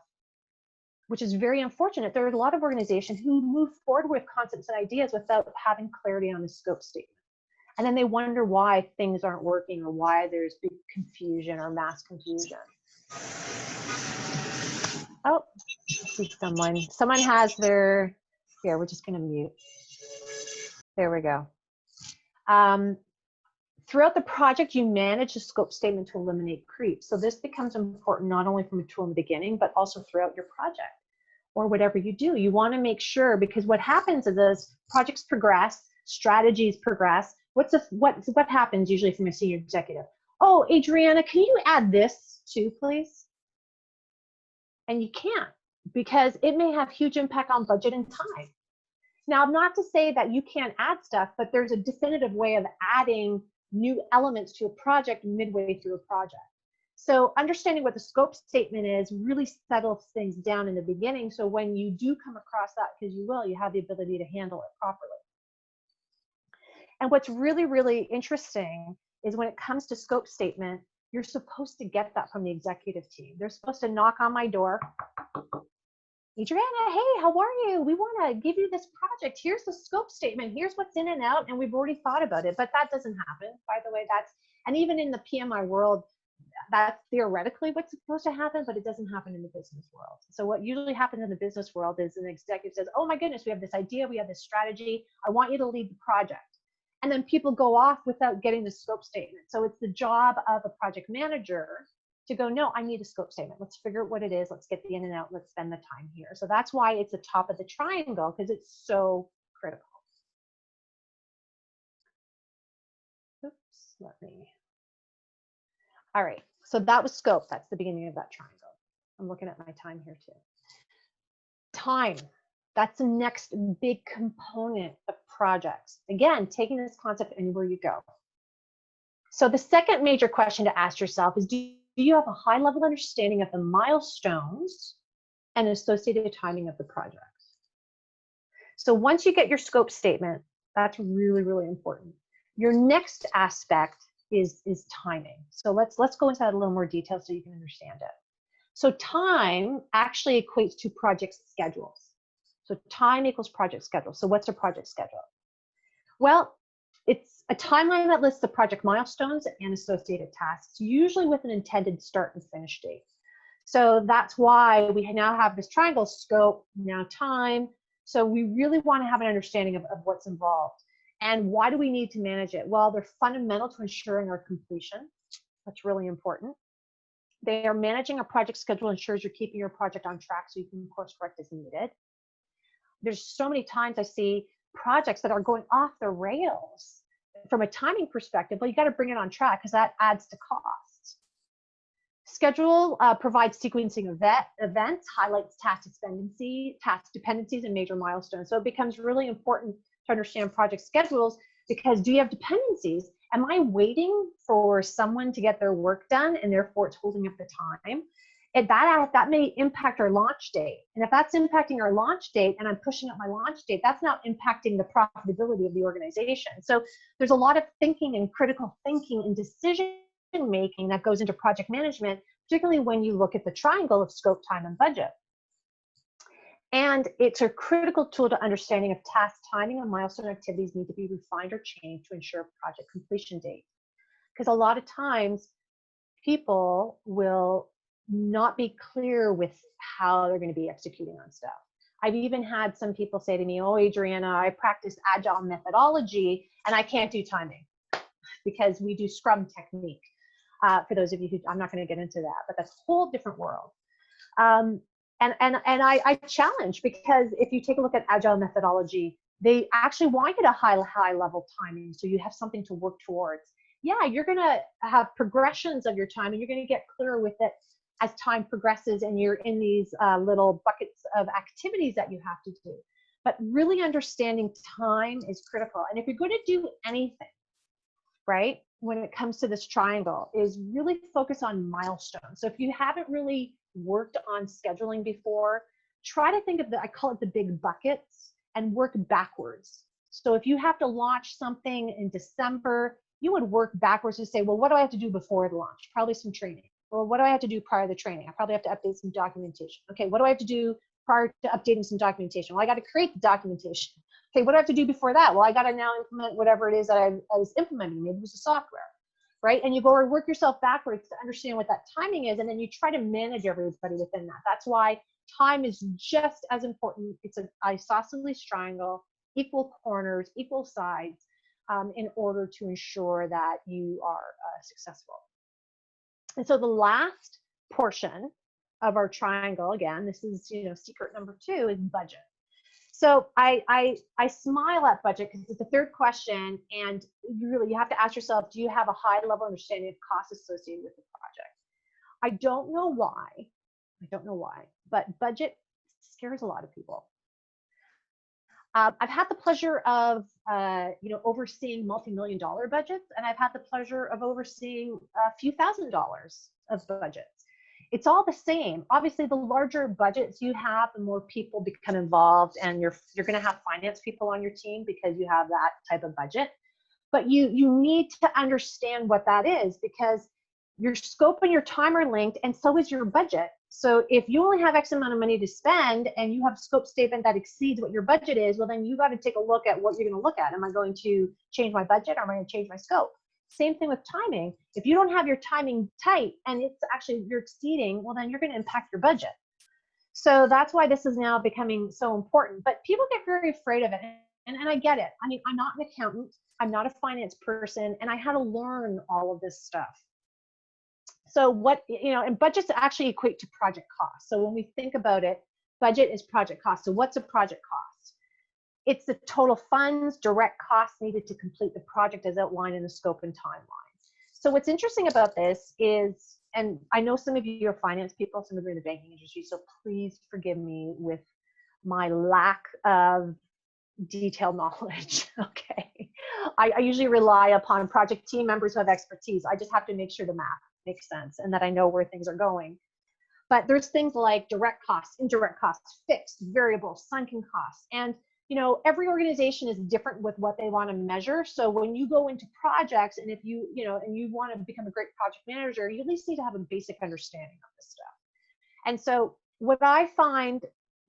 which is very unfortunate, there are a lot of organizations who move forward with concepts and ideas without having clarity on the scope statement. And then they wonder why things aren't working or why there's big confusion or mass confusion. Oh, I see someone has their, here, we're just going to mute. There we go. Throughout the project, you manage a scope statement to eliminate creep. So this becomes important not only from a tool in the beginning, but also throughout your project or whatever you do. You want to make sure, because what happens is as projects progress, strategies progress, what happens usually from a senior executive? Oh, Adriana, can you add this too, please? And you can't, because it may have huge impact on budget and time. Now, not to say that you can't add stuff, but there's a definitive way of adding new elements to a project midway through a project. So understanding what the scope statement is really settles things down in the beginning. So when you do come across that, because you will, you have the ability to handle it properly. And what's really, really interesting is when it comes to scope statement, you're supposed to get that from the executive team. They're supposed to knock on my door. Adriana, hey, how are you? We want to give you this project. Here's the scope statement. Here's what's in and out, and we've already thought about it. But that doesn't happen, by the way. And even in the PMI world, that's theoretically what's supposed to happen, but it doesn't happen in the business world. So what usually happens in the business world is an executive says, oh my goodness, we have this idea, we have this strategy. I want you to lead the project. And then people go off without getting the scope statement. So it's the job of a project manager to go, no, I need a scope statement. Let's figure out what it is. Let's get the in and out. Let's spend the time here. So that's why it's the top of the triangle, because it's so critical. Oops, all right, so that was scope. That's the beginning of that triangle. I'm looking at my time here too. Time, that's the next big component of projects. Again, taking this concept anywhere you go. So the second major question to ask yourself is, do you have a high level understanding of the milestones and associated timing of the project? So once you get your scope statement, that's really, really important. Your next aspect is timing. So let's go into that a little more detail so you can understand it. So time actually equates to project schedules. So time equals project schedule. So what's a project schedule? Well, it's a timeline that lists the project milestones and associated tasks, usually with an intended start and finish date. So that's why we now have this triangle: scope, now time. So we really want to have an understanding of what's involved. And why do we need to manage it? Well, they're fundamental to ensuring our completion. That's really important. They are managing a project schedule ensures you're keeping your project on track so you can course correct as needed. There's so many times I see projects that are going off the rails from a timing perspective. Well, you got to bring it on track because that adds to cost. Schedule provides sequencing of events, highlights task dependencies, and major milestones. So it becomes really important to understand project schedules, because do you have dependencies? Am I waiting for someone to get their work done and therefore it's holding up the time? And that may impact our launch date. And if that's impacting our launch date and I'm pushing up my launch date, that's not impacting the profitability of the organization. So there's a lot of thinking and critical thinking and decision making that goes into project management, particularly when you look at the triangle of scope, time, and budget. And it's a critical tool to understanding if task timing and milestone activities need to be refined or changed to ensure project completion date. Because a lot of times people will not be clear with how they're going to be executing on stuff. I've even had some people say to me, oh, Adriana, I practice agile methodology and I can't do timing because we do Scrum technique. For those of you who, I'm not going to get into that, but that's a whole different world. And I challenge, because if you take a look at agile methodology, they actually want you to high level timing so you have something to work towards. Yeah, you're going to have progressions of your time and you're going to get clearer with it as time progresses and you're in these little buckets of activities that you have to do. But really understanding time is critical. And if you're going to do anything, right, when it comes to this triangle, is really focus on milestones. So if you haven't really worked on scheduling before, try to think of I call it the big buckets, and work backwards. So if you have to launch something in December, you would work backwards to say, well, what do I have to do before the launch? Probably some training. Well, what do I have to do prior to the training? I probably have to update some documentation. Okay, what do I have to do prior to updating some documentation? Well, I got to create the documentation. Okay, what do I have to do before that? Well, I got to now implement whatever it is that I was implementing. Maybe it was the software, right? And you go and work yourself backwards to understand what that timing is, and then you try to manage everybody within that. That's why time is just as important. It's an isosceles triangle, equal corners, equal sides. in order to ensure that you are successful. And so the last portion of our triangle, again, this is, you know, secret number 2, is budget. So I smile at budget because it's the third question, and you have to ask yourself, do you have a high level understanding of costs associated with the project? I don't know why, but budget scares a lot of people. I've had the pleasure of you know, overseeing multi-million-dollar budgets, and I've had the pleasure of overseeing a few $1,000s of budgets. It's all the same. Obviously, the larger budgets you have, the more people become involved, and you're going to have finance people on your team because you have that type of budget. But you need to understand what that is, because your scope and your time are linked, and so is your budget. So if you only have X amount of money to spend and you have a scope statement that exceeds what your budget is, well, then you got to take a look at what you're going to look at. Am I going to change my budget, or am I going to change my scope? Same thing with timing. If you don't have your timing tight and it's actually you're exceeding, well, then you're going to impact your budget. So that's why this is now becoming so important. But people get very afraid of it, and I get it. I mean, I'm not an accountant, I'm not a finance person, and I had to learn all of this stuff. So what, you know, and budgets actually equate to project cost. So when we think about it, budget is project cost. So what's a project cost? It's the total funds, direct costs needed to complete the project as outlined in the scope and timeline. So what's interesting about this is, and I know some of you are finance people, some of you are in the banking industry, so please forgive me with my lack of detailed knowledge, okay? I usually rely upon project team members who have expertise. I just have to make sure the math makes sense and that I know where things are going. But there's things like direct costs, indirect costs, fixed, variable, sunken costs. And you know, every organization is different with what they want to measure. So when you go into projects, and if you know, and you want to become a great project manager, you at least need to have a basic understanding of this stuff. And so what I find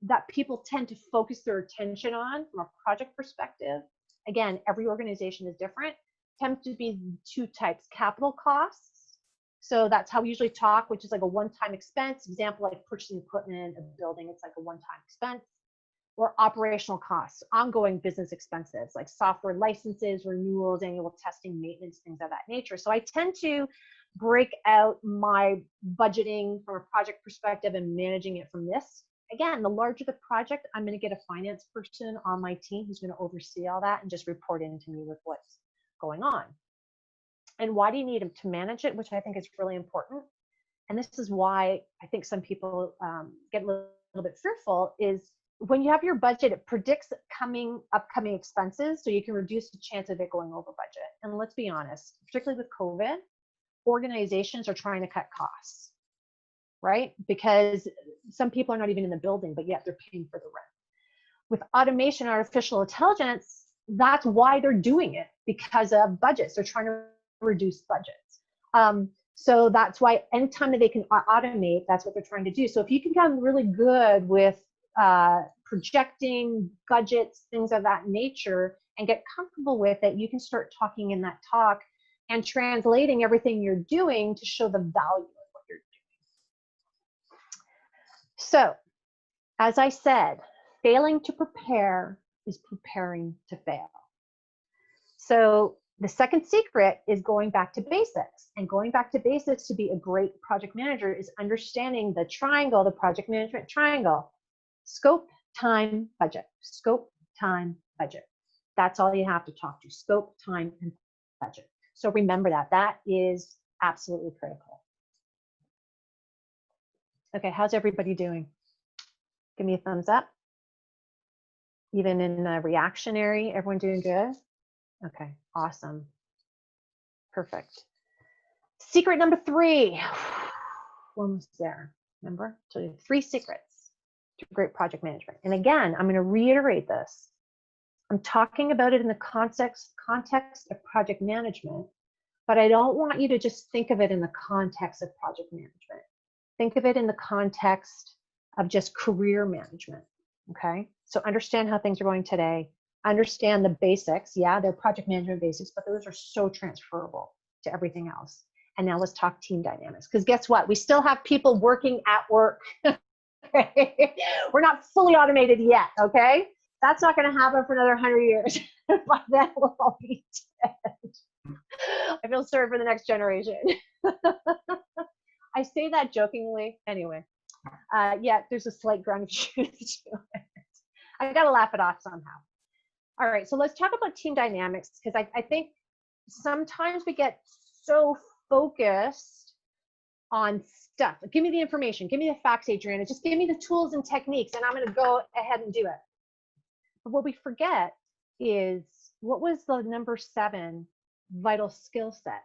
that people tend to focus their attention on from a project perspective, again, every organization is different, tends to be 2 types: capital costs. So that's how we usually talk, which is like a one-time expense. Example, like purchasing equipment, a building, it's like a one-time expense. Or operational costs, ongoing business expenses like software licenses, renewals, annual testing, maintenance, things of that nature. So I tend to break out my budgeting from a project perspective and managing it from this. Again, the larger the project, I'm going to get a finance person on my team who's going to oversee all that and just report into me with what's going on. And why do you need them to manage it, which I think is really important. And this is why I think some people get a little bit fearful, is when you have your budget, it predicts upcoming expenses, so you can reduce the chance of it going over budget. And let's be honest, particularly with COVID, organizations are trying to cut costs, right? Because some people are not even in the building, but yet they're paying for the rent. With automation, artificial intelligence, that's why they're doing it, because of budgets. They're trying to reduce budgets. So that's why anytime that they can automate, that's what they're trying to do. So if you can become really good with projecting budgets, things of that nature, and get comfortable with it, you can start talking in that talk and translating everything you're doing to show the value of what you're doing. So, as I said, failing to prepare is preparing to fail. So the second secret is going back to basics. And going back to basics to be a great project manager is understanding the triangle, the project management triangle. Scope, time, budget. Scope, time, budget. That's all you have to talk to. Scope, time, and budget. So remember that. That is absolutely critical. Okay, how's everybody doing? Give me a thumbs up. Even in the reactionary, everyone doing good? Okay, awesome. Perfect. Secret number 3. Almost there. Remember? So you have 3 secrets to great project management. And again, I'm going to reiterate this. I'm talking about it in the context of project management, but I don't want you to just think of it in the context of project management. Think of it in the context of just career management, okay? So understand how things are going today. Understand the basics. Yeah, they're project management basics, but those are so transferable to everything else. And now let's talk team dynamics, because guess what? We still have people working at work. We're not fully automated yet, okay? That's not going to happen for another 100 years. By then, we'll all be dead. I feel sorry for the next generation. I say that jokingly. Anyway, yeah, there's a slight ground of truth to it. I got to laugh it off somehow. All right, so let's talk about team dynamics, because I think sometimes we get so focused on stuff. Give me the information, give me the facts, Adriana, just give me the tools and techniques, and I'm going to go ahead and do it. But what we forget is, what was the number 7 vital skill set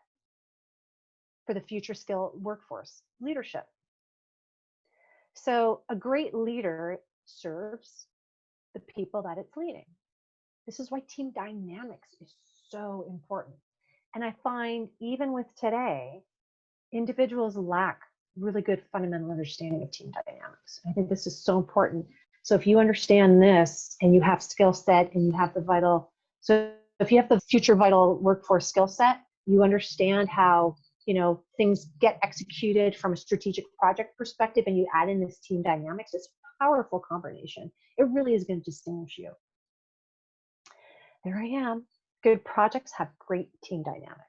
for the future skill workforce? Leadership. So a great leader serves the people that it's leading. This is why team dynamics is so important. And I find even with today, individuals lack really good fundamental understanding of team dynamics. I think this is so important. So if you understand this and you have skill set and you have the vital, so if you have the future vital workforce skill set, you understand how, you know, things get executed from a strategic project perspective, and you add in this team dynamics, it's a powerful combination. It really is going to distinguish you. There I am. Good projects have great team dynamics.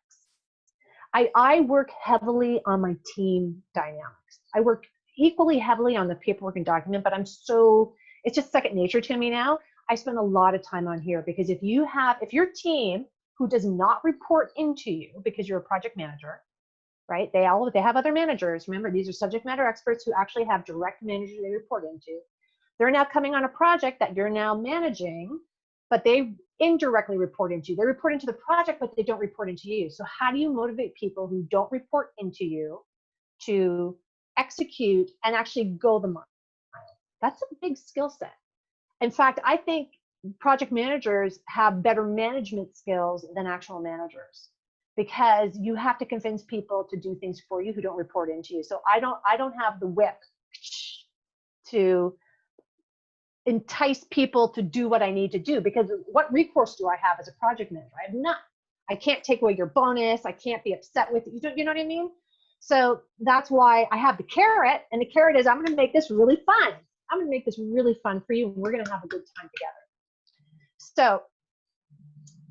I work heavily on my team dynamics. I work equally heavily on the paperwork and document, but it's just second nature to me now. I spend a lot of time on here, because if your team who does not report into you because you're a project manager, right? They have other managers. Remember, these are subject matter experts who actually have direct managers they report into. They're now coming on a project that you're now managing, but they indirectly report into you. They report into the project, but they don't report into you. So how do you motivate people who don't report into you to execute and actually go the mile? That's a big skill set. In fact, I think project managers have better management skills than actual managers, because you have to convince people to do things for you who don't report into you. So I don't have the whip to entice people to do what I need to do, because what recourse do I have as a project manager? I have none. I can't take away your bonus. I can't be upset with you. You know what I mean? So that's why I have the carrot, and the carrot is, I'm going to make this really fun. I'm going to make this really fun for you, and we're going to have a good time together. So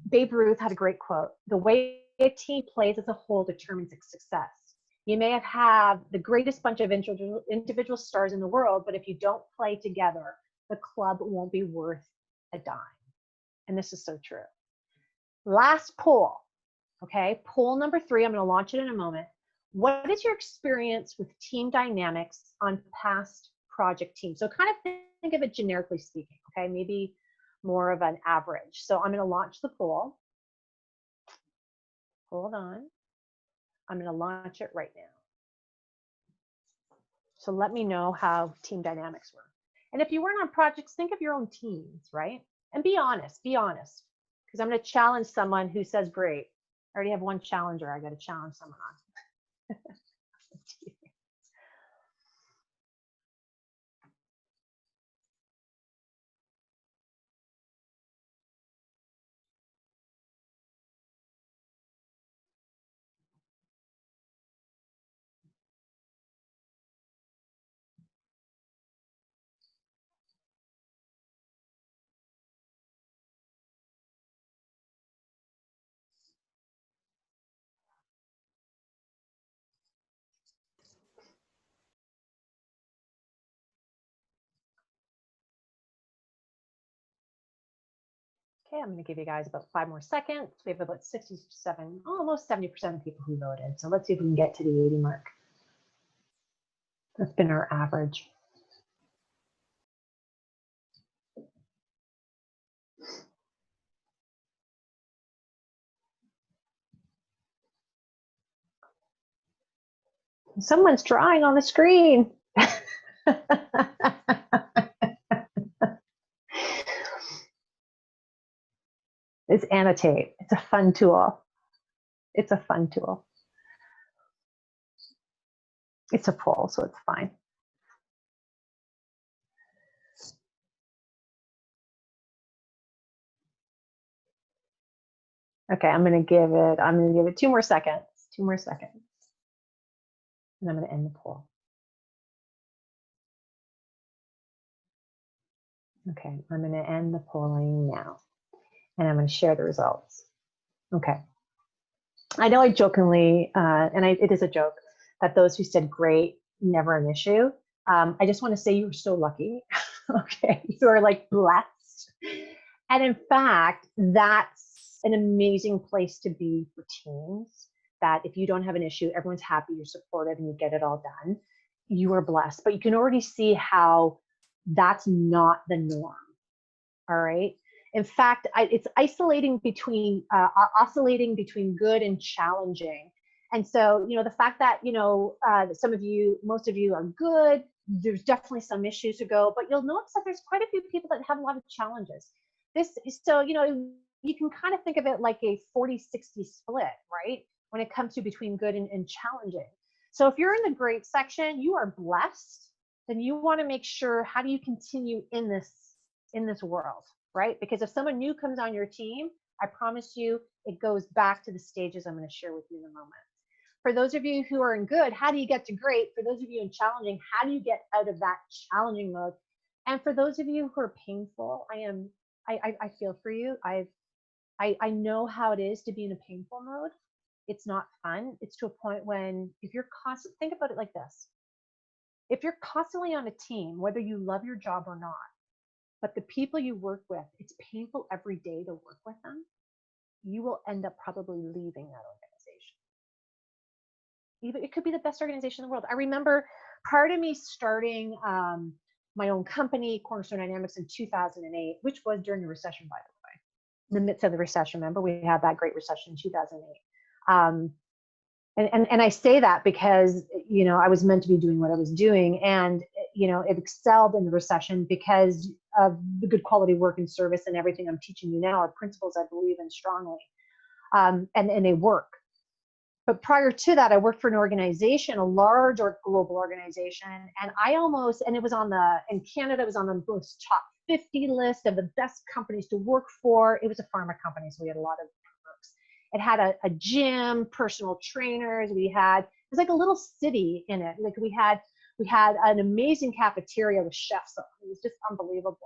Babe Ruth had a great quote: "The way a team plays as a whole determines its success." You may have the greatest bunch of individual stars in the world, but if you don't play together, the club won't be worth a dime. And this is so true. Last poll, okay? Poll number 3, I'm going to launch it in a moment. What is your experience with team dynamics on past project teams? So kind of think of it generically speaking, okay? Maybe more of an average. So I'm going to launch the poll. Hold on. I'm going to launch it right now. So let me know how team dynamics work. And if you weren't on projects, think of your own teams, right? And be honest, because I'm going to challenge someone who says, great, I already have one challenger I got to challenge someone on. Okay, I'm going to give you guys about 5 more seconds. We have about 67, almost 70% of people who voted. So let's see if we can get to the 80 mark. That's been our average. Someone's drawing on the screen. It's annotate. It's a fun tool. It's a fun tool. It's a poll, so it's fine. Okay, I'm gonna give it 2 more seconds. 2 more seconds. And I'm gonna end the poll. Okay, I'm going to end the polling now, and I'm going to share the results. Okay. I know I jokingly, it is a joke, that those who said great, never an issue. I just want to say you're so lucky. Okay, you are like blessed. And in fact, that's an amazing place to be for teams, that if you don't have an issue, everyone's happy, you're supportive, and you get it all done. You are blessed. But you can already see how that's not the norm. All right. In fact, it's oscillating between good and challenging. And so, the fact that, most of you are good, there's definitely some issues to go, but you'll notice that there's quite a few people that have a lot of challenges. So, you can kind of think of it like a 40-60 split, right? When it comes to between good and challenging. So if you're in the great section, you are blessed, then you want to make sure, how do you continue in this world, right? Because if someone new comes on your team, I promise you, it goes back to the stages I'm going to share with you in a moment. For those of you who are in good, how do you get to great? For those of you in challenging, how do you get out of that challenging mode? And for those of you who are painful, I feel for you. I know how it is to be in a painful mode. It's not fun. It's to a point when, if you're constant, think about it like this. If you're constantly on a team, whether you love your job or not, but the people you work with, it's painful every day to work with them, you will end up probably leaving that organization. Even it could be the best organization in the world. I remember part of me starting my own company, Cornerstone Dynamics, in 2008, which was during the recession, by the way. In the midst of the recession, remember, we had that great recession in 2008. And I say that because, I was meant to be doing what I was doing, and, it excelled in the recession because of the good quality work and service, and everything I'm teaching you now are principles I believe in strongly. And they work. But prior to that, I worked for an organization, a large or global organization, and it was in Canada, it was on the most top 50 list of the best companies to work for. It was a pharma company, so we had a lot of perks. It had a gym, personal trainers. It was like a little city in it. Like we had an amazing cafeteria with chefs. It was just unbelievable.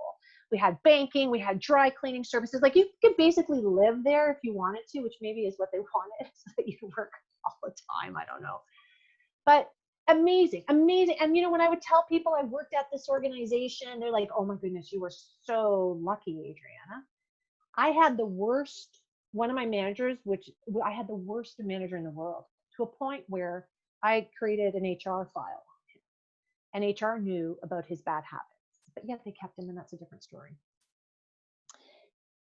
We had banking, we had dry cleaning services. Like you could basically live there if you wanted to, which maybe is what they wanted, so that you could work all the time. I don't know. But amazing. And when I would tell people I worked at this organization, they're like, oh my goodness, you were so lucky, Adriana. I had one of my managers, I had the worst manager in the world, to a point where I created an HR file, and HR knew about his bad habits, but yet they kept him, and that's a different story.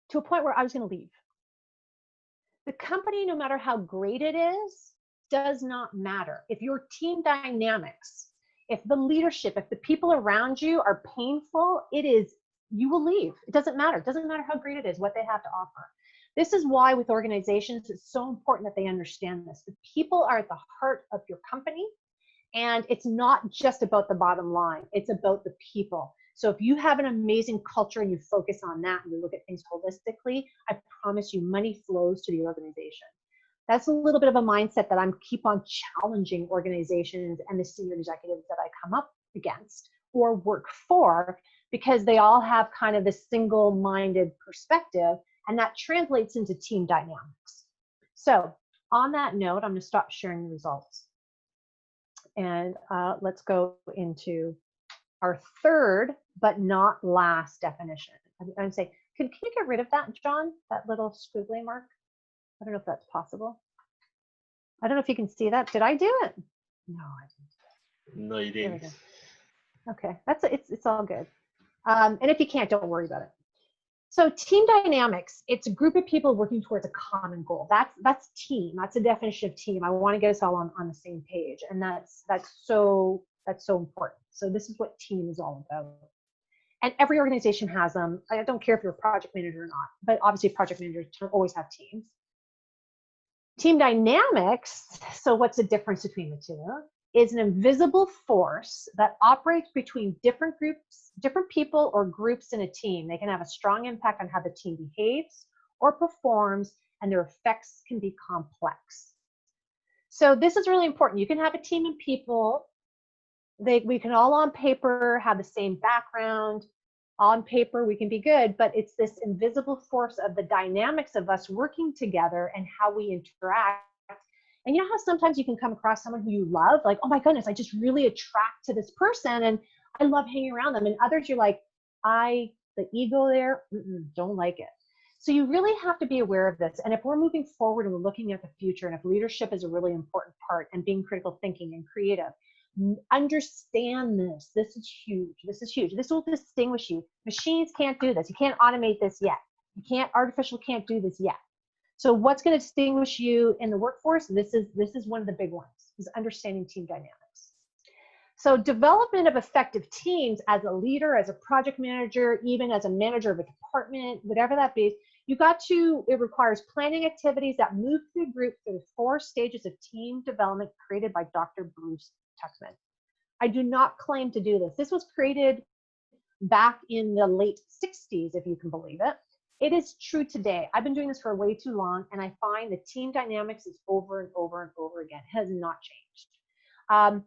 To a point where I was going to leave. The company, no matter how great it is, does not matter. If your team dynamics, if the leadership, if the people around you are painful, you will leave. It doesn't matter. It doesn't matter how great it is, what they have to offer. This is why with organizations, it's so important that they understand this. The people are at the heart of your company, and it's not just about the bottom line. It's about the people. So if you have an amazing culture and you focus on that and you look at things holistically, I promise you money flows to the organization. That's a little bit of a mindset that I'm keep on challenging organizations and the senior executives that I come up against or work for, because they all have kind of this single-minded perspective, and that translates into team dynamics. So on that note, I'm going to stop sharing the results. And let's go into our third but not last definition. I'm saying, can you get rid of that, John? That little squiggly mark? I don't know if that's possible. I don't know if you can see that. Did I do it? No, I didn't. No, you didn't. Okay, it's all good. And if you can't, don't worry about it. So team dynamics, it's a group of people working towards a common goal. That's team. That's a definition of team. I want to get us all on the same page, and that's so important. So this is what team is all about. And every organization has them. I don't care if you're a project manager or not, but obviously project managers always have teams. Team dynamics, so what's the difference between the two? Is an invisible force that operates between different groups, different people or groups in a team. They can have a strong impact on how the team behaves or performs, and their effects can be complex. So this is really important. You can have a team of people. We can all on paper have the same background, On paper, we can be good, but it's this invisible force of the dynamics of us working together and how we interact. And you know how sometimes you can come across someone who you love, like, oh my goodness, I just really attract to this person and I love hanging around them. And others, you're like, the ego there, don't like it. So you really have to be aware of this. And if we're moving forward and we're looking at the future, and if leadership is a really important part, and being critical thinking and creative, understand this. This is huge. This is huge. This will distinguish you. Machines can't do this. You can't automate this yet. Artificial can't do this yet. So what's going to distinguish you in the workforce? This is one of the big ones, is understanding team dynamics. So development of effective teams as a leader, as a project manager, even as a manager of a department, whatever that be, it requires planning activities that move the group through the 4 stages of team development created by Dr. Bruce Tuckman. I do not claim to do this. This was created back in the late 60s, if you can believe it. It is true today. I've been doing this for way too long, and I find the team dynamics is over and over and over again. It has not changed.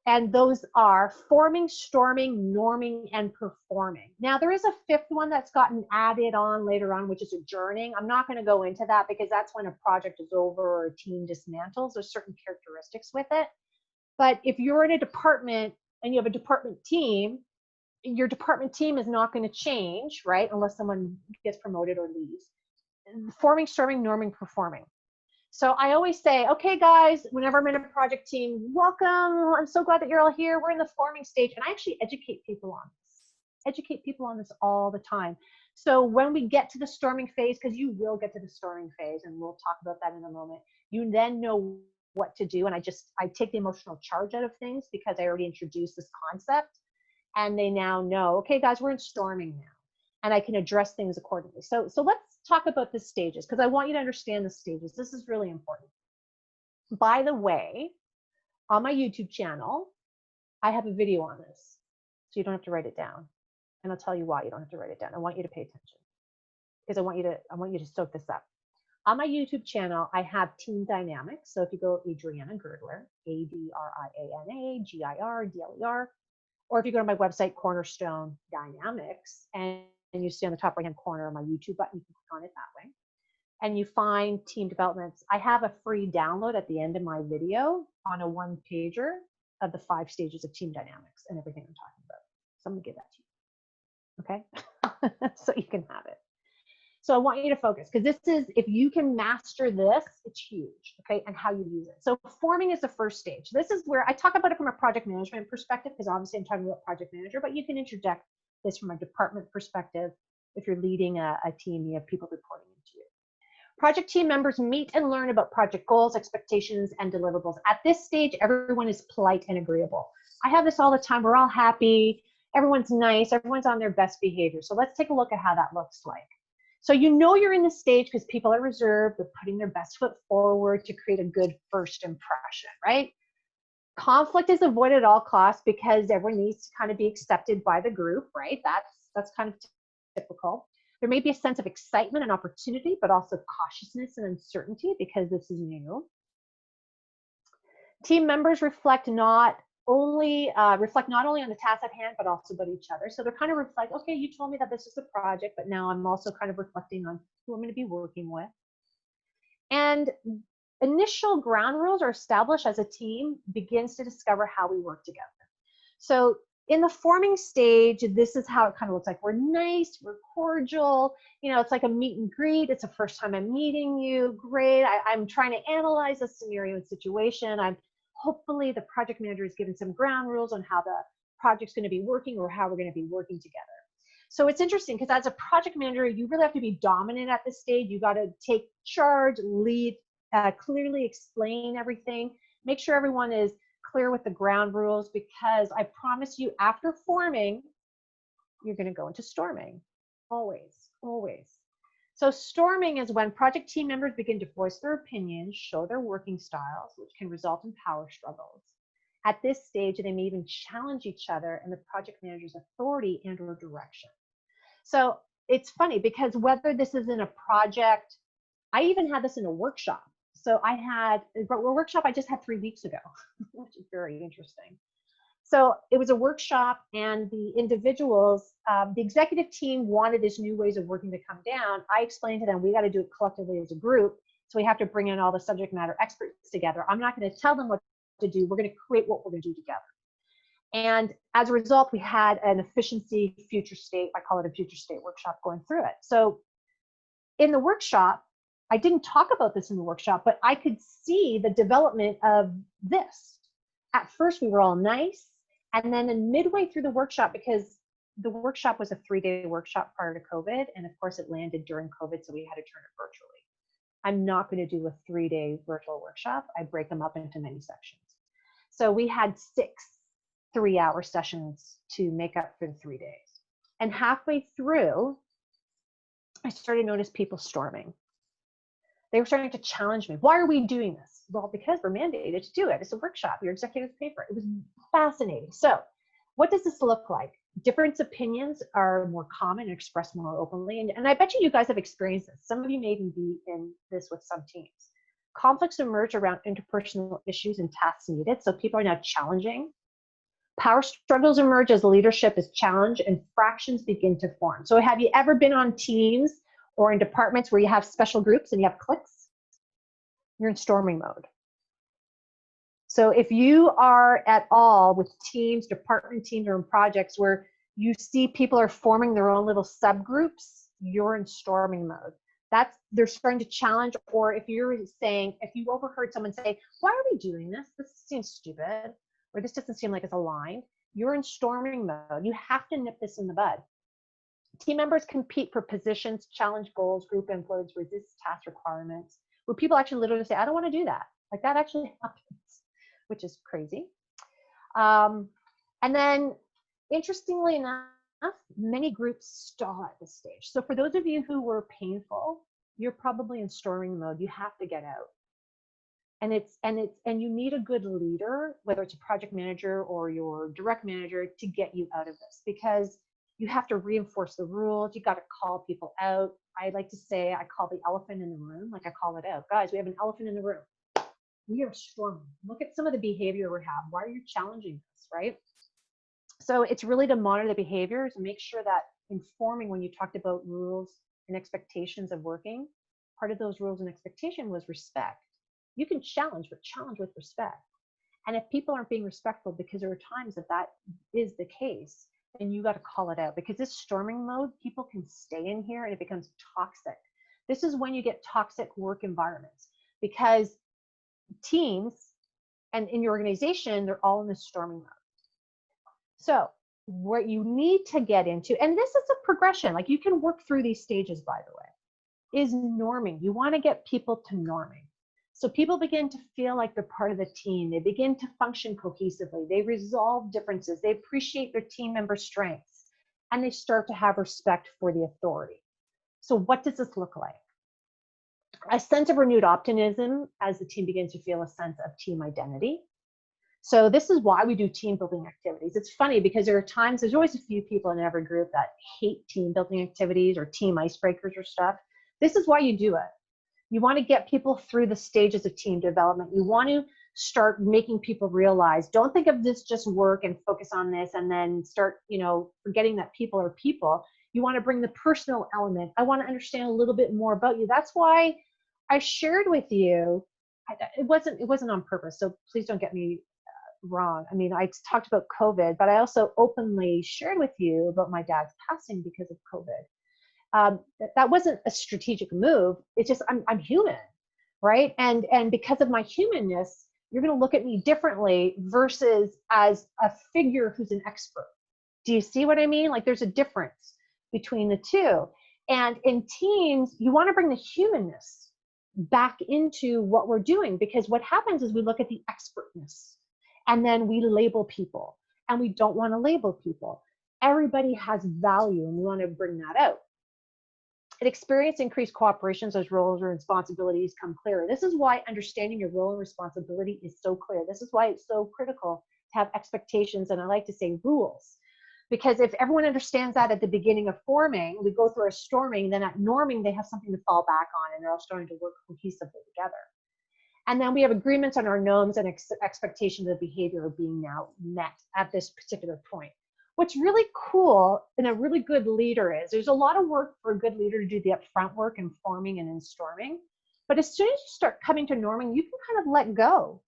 And those are forming, storming, norming, and performing. Now, there is a 5th one that's gotten added on later on, which is adjourning. I'm not going to go into that because that's when a project is over or a team dismantles. There's certain characteristics with it. But if you're in a department and you have a department team, your department team is not going to change, right? Unless someone gets promoted or leaves. Forming, storming, norming, performing. So I always say, okay, guys, whenever I'm in a project team, welcome. I'm so glad that you're all here. We're in the forming stage. And I actually educate people on this. All the time. So when we get to the storming phase, because you will get to the storming phase, and we'll talk about that in a moment, you then know what to do. And I take the emotional charge out of things because I already introduced this concept. And they now know, okay, guys, we're in storming now. And I can address things accordingly. So let's talk about the stages, because I want you to understand the stages. This is really important. By the way, on my YouTube channel, I have a video on this, so you don't have to write it down. And I'll tell you why you don't have to write it down. I want you to pay attention, because I want you to soak this up. On my YouTube channel, I have team dynamics. So if you go Adriana Girdler, Adriana Girdler, or if you go to my website, Cornerstone Dynamics, and you see on the top right-hand corner of my YouTube button, you can click on it that way. And you find team developments. I have a free download at the end of my video on a 1-pager of the 5 stages of team dynamics and everything I'm talking about. So I'm gonna give that to you, okay? So you can have it. So I want you to focus, because this is, if you can master this, it's huge, okay? And how you use it. So forming is the first stage. This is where I talk about it from a project management perspective, because obviously I'm talking about project manager, but you can interject this from a department perspective. If you're leading a team, you have people reporting into you. Project team members meet and learn about project goals, expectations, and deliverables. At this stage, everyone is polite and agreeable. I have this all the time. We're all happy. Everyone's nice. Everyone's on their best behavior. So let's take a look at how that looks like. So you know you're in the stage because people are reserved. They're putting their best foot forward to create a good first impression, right? Conflict is avoided at all costs because everyone needs to kind of be accepted by the group, right? That's kind of typical. There may be a sense of excitement and opportunity, but also cautiousness and uncertainty because this is new. Team members reflect not only on the task at hand, but also about each other. So they're kind of reflect, okay, you told me that this is a project, but now I'm also kind of reflecting on who I'm going to be working with. And initial ground rules are established as a team begins to discover how we work together. So in the forming stage, this is how it kind of looks like. We're nice, we're cordial, you know, it's like a meet and greet. It's the first time I'm meeting you. Great. I'm trying to analyze a scenario and situation. Hopefully the project manager is given some ground rules on how the project's going to be working or how we're going to be working together. So it's interesting because as a project manager, you really have to be dominant at this stage. You got to take charge, lead, clearly explain everything, make sure everyone is clear with the ground rules, because I promise you after forming, you're going to go into storming. Always, always. So storming is when project team members begin to voice their opinions, show their working styles, which can result in power struggles. At this stage, they may even challenge each other and the project manager's authority and or direction. So it's funny because whether this is in a project, I even had this in a workshop. So I had a workshop I just had 3 weeks ago, which is very interesting. So it was a workshop, and the individuals, the executive team wanted this new ways of working to come down. I explained to them, we got to do it collectively as a group. So we have to bring in all the subject matter experts together. I'm not going to tell them what to do. We're going to create what we're going to do together. And as a result, we had an efficiency future state, I call it a future state workshop, going through it. So in the workshop, I didn't talk about this in the workshop, but I could see the development of this. At first, we were all nice. And then in midway through the workshop, because the workshop was a 3-day workshop prior to COVID, and of course it landed during COVID, so we had to turn it virtually. I'm not going to do a 3-day virtual workshop. I break them up into many sections. So we had 6 3-hour sessions to make up for the 3 days. And halfway through, I started to notice people storming. They were starting to challenge me. Why are we doing this? Well, because we're mandated to do it. It's a workshop. Your executives pay for it. It was fascinating. So what does this look like? Different opinions are more common and expressed more openly. And I bet you guys have experienced this. Some of you may even be in this with some teams. Conflicts emerge around interpersonal issues and tasks needed. So people are now challenging. Power struggles emerge as leadership is challenged and fractions begin to form. So have you ever been on teams or in departments where you have special groups and you have cliques? You're in storming mode. So if you are at all with teams, department teams, or in projects where you see people are forming their own little subgroups, you're in storming mode. They're starting to challenge, or if you're saying, if you overheard someone say, why are we doing this? This seems stupid, or this doesn't seem like it's aligned, you're in storming mode. You have to nip this in the bud. Team members compete for positions, challenge goals, group influence, resist task requirements, where people actually literally say, I don't want to do that. Like that actually happens, which is crazy. And then interestingly enough, many groups stall at this stage. So for those of you who were painful, you're probably in storming mode. You have to get out. And you need a good leader, whether it's a project manager or your direct manager, to get you out of this, because you have to reinforce the rules. You got to call people out. I like to say, I call the elephant in the room, like I call it out. Guys, we have an elephant in the room. We are storming. Look at some of the behavior we have. Why are you challenging this, right? So it's really to monitor the behaviors and make sure that informing, when you talked about rules and expectations of working, part of those rules and expectation was respect. You can challenge, but challenge with respect. And if people aren't being respectful, because there are times that is the case, then you got to call it out, because this storming mode, people can stay in here and it becomes toxic. This is when you get toxic work environments, because teams and in your organization, they're all in this storming mode. So what you need to get into, and this is a progression, like you can work through these stages, by the way, is norming. You want to get people to norming. So people begin to feel like they're part of the team. They begin to function cohesively. They resolve differences. They appreciate their team member strengths, and they start to have respect for the authority. So what does this look like? A sense of renewed optimism as the team begins to feel a sense of team identity. So this is why we do team building activities. It's funny because there are times, there's always a few people in every group that hate team building activities or team icebreakers or stuff. This is why you do it. You want to get people through the stages of team development. You want to start making people realize, don't think of this just work and focus on this and then start, forgetting that people are people. You want to bring the personal element. I want to understand a little bit more about you. That's why I shared with you, it wasn't on purpose, so please don't get me wrong. I mean, I talked about COVID, but I also openly shared with you about my dad's passing because of COVID. That wasn't a strategic move. It's just, I'm human, right? And because of my humanness, you're going to look at me differently versus as a figure who's an expert. Do you see what I mean? Like there's a difference between the two. And in teams, you want to bring the humanness back into what we're doing, because what happens is we look at the expertness and then we label people, and we don't want to label people. Everybody has value and we want to bring that out. It experience increased cooperations as roles or responsibilities come clearer. This is why understanding your role and responsibility is so clear. This is why it's so critical to have expectations, and I like to say rules. Because if everyone understands that at the beginning of forming, we go through a storming, then at norming, they have something to fall back on and they're all starting to work cohesively together. And then we have agreements on our norms and expectations of behavior are being now met at this particular point. What's really cool and a really good leader is there's a lot of work for a good leader to do the upfront work in forming and in storming. But as soon as you start coming to norming, you can kind of let go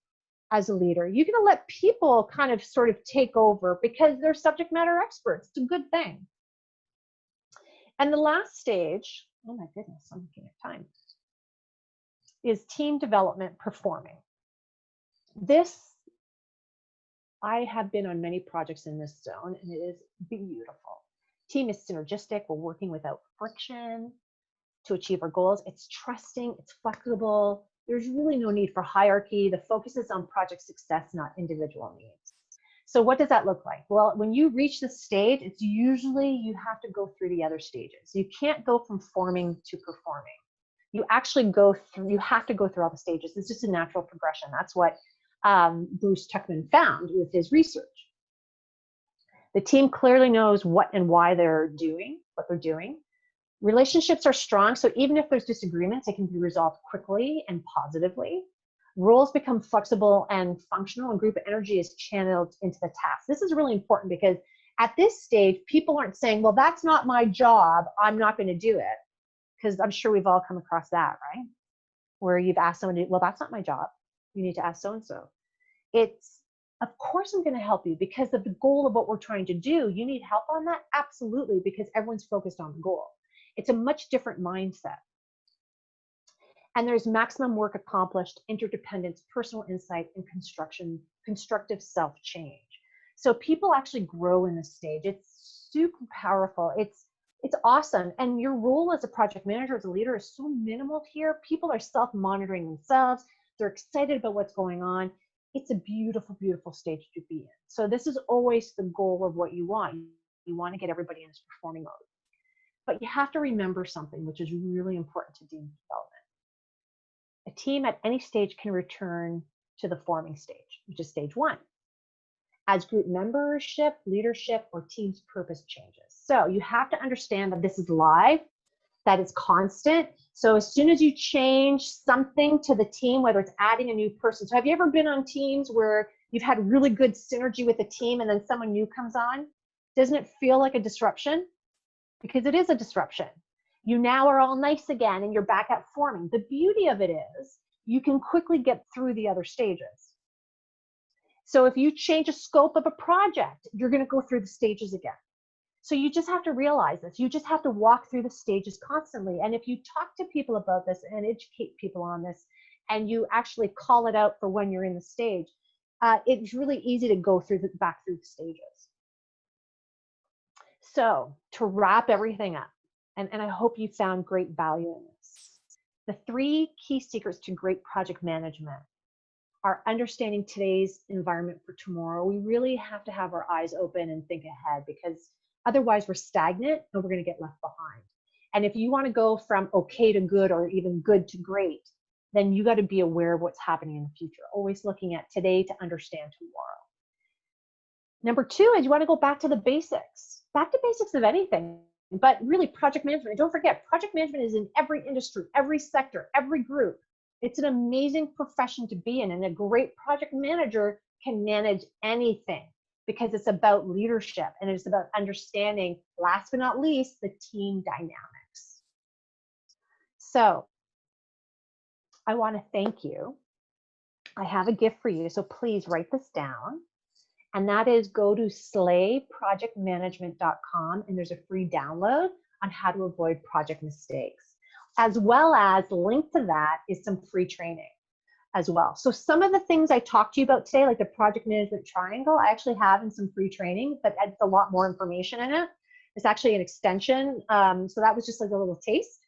as a leader. You can let people kind of sort of take over because they're subject matter experts. It's a good thing. And the last stage, oh my goodness, I'm looking at time, is team development performing. This, I have been on many projects in this zone, and it is beautiful. Team is synergistic. We're working without friction to achieve our goals. It's trusting, it's flexible. There's really no need for hierarchy. The focus is on project success, not individual needs. So what does that look like? Well, when you reach this stage, it's usually you have to go through the other stages. You can't go from forming to performing. You actually go through, you have to go through all the stages. It's just a natural progression. That's what Bruce Tuckman found with his research. The team clearly knows what and why they're doing what they're doing. Relationships are strong, so even if there's disagreements, it can be resolved quickly and positively. Roles become flexible and functional, and group energy is channeled into the task. This is really important because at this stage, people aren't saying, well, that's not my job, I'm not going to do it. Because I'm sure we've all come across that, right? Where you've asked someone to, well, that's not my job. You need to ask so-and-so. It's, of course I'm going to help you because of the goal of what we're trying to do. You need help on that? Absolutely, because everyone's focused on the goal. It's a much different mindset. And there's maximum work accomplished, interdependence, personal insight, and constructive self-change. So people actually grow in this stage. It's super powerful. It's awesome. And your role as a project manager, as a leader, is so minimal here. People are self-monitoring themselves. They're excited about what's going on. It's a beautiful, beautiful stage to be in. So this is always the goal of what you want. You want to get everybody in this performing mode. But you have to remember something which is really important to team development. A team at any stage can return to the forming stage, which is stage 1, as group membership, leadership, or team's purpose changes. So you have to understand that this is live, that it's constant. So as soon as you change something to the team, whether it's adding a new person. So have you ever been on teams where you've had really good synergy with the team and then someone new comes on? Doesn't it feel like a disruption? Because it is a disruption. You now are all nice again and you're back at forming. The beauty of it is you can quickly get through the other stages. So if you change a scope of a project, you're going to go through the stages again. So you just have to realize this. You just have to walk through the stages constantly. And if you talk to people about this and educate people on this, and you actually call it out for when you're in the stage, it's really easy to go back through the stages. So to wrap everything up, and I hope you found great value in this, the 3 key secrets to great project management are understanding today's environment for tomorrow. We really have to have our eyes open and think ahead, because otherwise we're stagnant and we're going to get left behind. And if you want to go from okay to good, or even good to great, then you got to be aware of what's happening in the future, always looking at today to understand tomorrow. Number 2 is you want to go back to the basics of anything, but really project management. And don't forget, project management is in every industry, every sector, every group. It's an amazing profession to be in, and a great project manager can manage anything because it's about leadership and it's about understanding, last but not least, the team dynamics. So I want to thank you. I have a gift for you, so please write this down. And that is, go to slayprojectmanagement.com, and there's a free download on how to avoid project mistakes. As well as, linked to that is some free training as well. So some of the things I talked to you about today, like the project management triangle, I actually have in some free training, but it's a lot more information in it. It's actually an extension. So that was just like a little taste.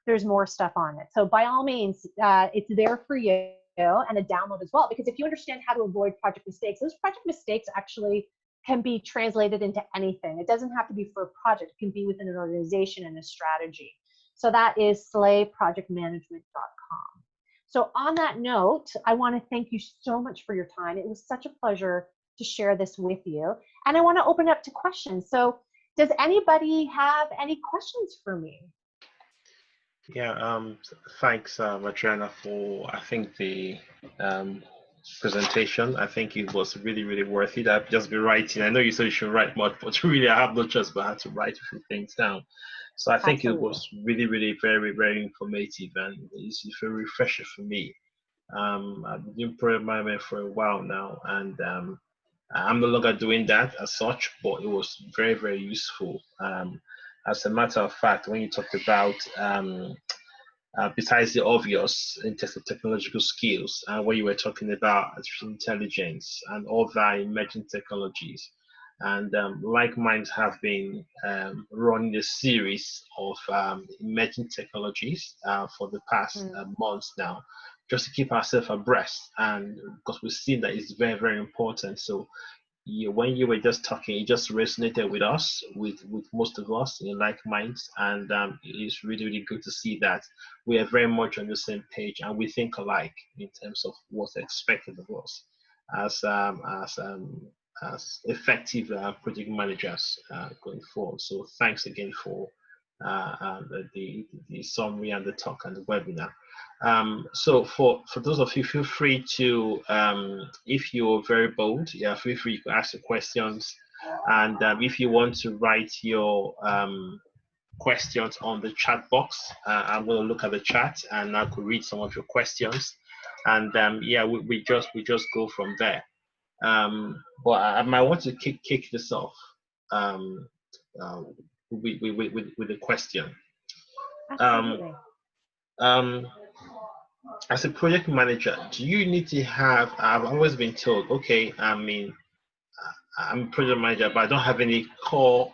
There's more stuff on it. So by all means, it's there for you, and a download as well, because if you understand how to avoid project mistakes, those project mistakes actually can be translated into anything. It doesn't have to be for a project. It can be within an organization and a strategy. So that is slayprojectmanagement.com. So on that note, I want to thank you so much for your time. It was such a pleasure to share this with you. And I want to open up to questions. So does anybody have any questions for me? Yeah, thanks, Adriana, for I think the um, presentation. I think it was really, really worth it. I've just been writing. I know you said you should write much, but really I have no choice but I had to write a few things down. So I think it Absolutely. was really, really very, very informative and it's very refreshing for me. I've been doing project management for a while now, and I'm no longer doing that as such, but it was very, very useful. As a matter of fact, when you talked about besides the obvious in terms of technological skills, when you were talking about artificial intelligence and other emerging technologies, and like minds have been running a series of emerging technologies for the past Mm. months now, just to keep ourselves abreast, and because we've seen that it's very, very important. So when you were just talking, it just resonated with us, with most of us in like minds, and it's really, really good to see that we are very much on the same page and we think alike in terms of what's expected of us as effective project managers going forward. So thanks again for the summary and the talk and the webinar. So for those of you, feel free to, if you're very bold, yeah, feel free to ask the questions. And if you want to write your questions on the chat box, I'm going to look at the chat and I could read some of your questions. And yeah, we just go from there. But I might want to kick this off um, uh, with a question. Um, Absolutely. um, as a project manager, do you need to have? I've always been told, okay, I mean, I'm a project manager, but I don't have any core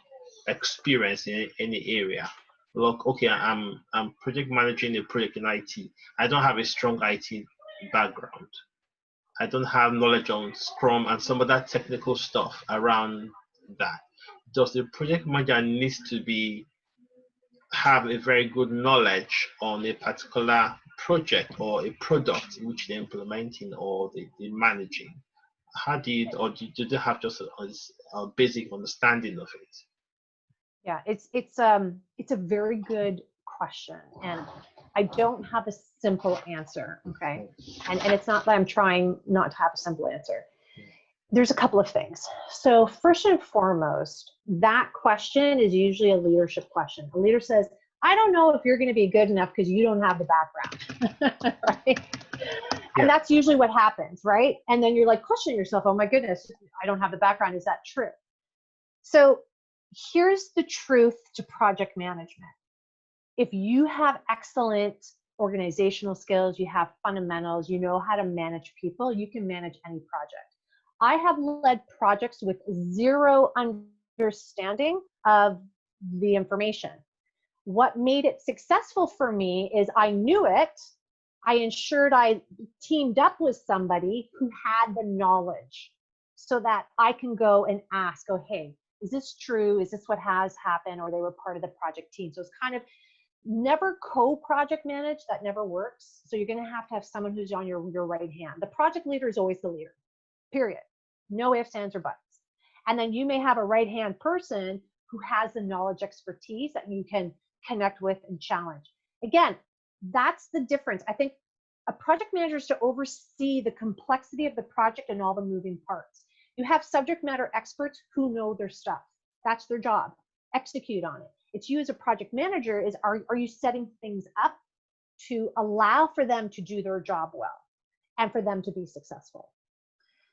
experience in any area. Look, okay, I'm project managing a project in IT. I don't have a strong IT background. I don't have knowledge on Scrum and some of that technical stuff around that. Does the project manager needs to be have a very good knowledge on a particular project or a product which they're implementing or they're managing? How do you, or do they have just a basic understanding of it? Yeah, it's a very good question, and I don't have a simple answer. Okay, and it's not that I'm trying not to have a simple answer. There's a couple of things. So first and foremost, that question is usually a leadership question. A leader says, I don't know if you're going to be good enough because you don't have the background, right? Yeah. And that's usually what happens, right? And then you're like questioning yourself, oh my goodness, I don't have the background. Is that true? So here's the truth to project management. If you have excellent organizational skills, you have fundamentals, you know how to manage people, you can manage any project. I have led projects with zero understanding of the information. What made it successful for me is I knew it. I ensured I teamed up with somebody who had the knowledge so that I can go and ask, oh, hey, is this true? Is this what has happened? Or they were part of the project team. So it's kind of never co-project manage. That never works. So you're going to have someone who's on your right hand. The project leader is always the leader, period. No ifs, ands, or buts. And then you may have a right-hand person who has the knowledge, expertise that you can connect with and challenge. Again, that's the difference. I think a project manager is to oversee the complexity of the project and all the moving parts. You have subject matter experts who know their stuff. That's their job. Execute on it. It's you as a project manager is, are you setting things up to allow for them to do their job well and for them to be successful?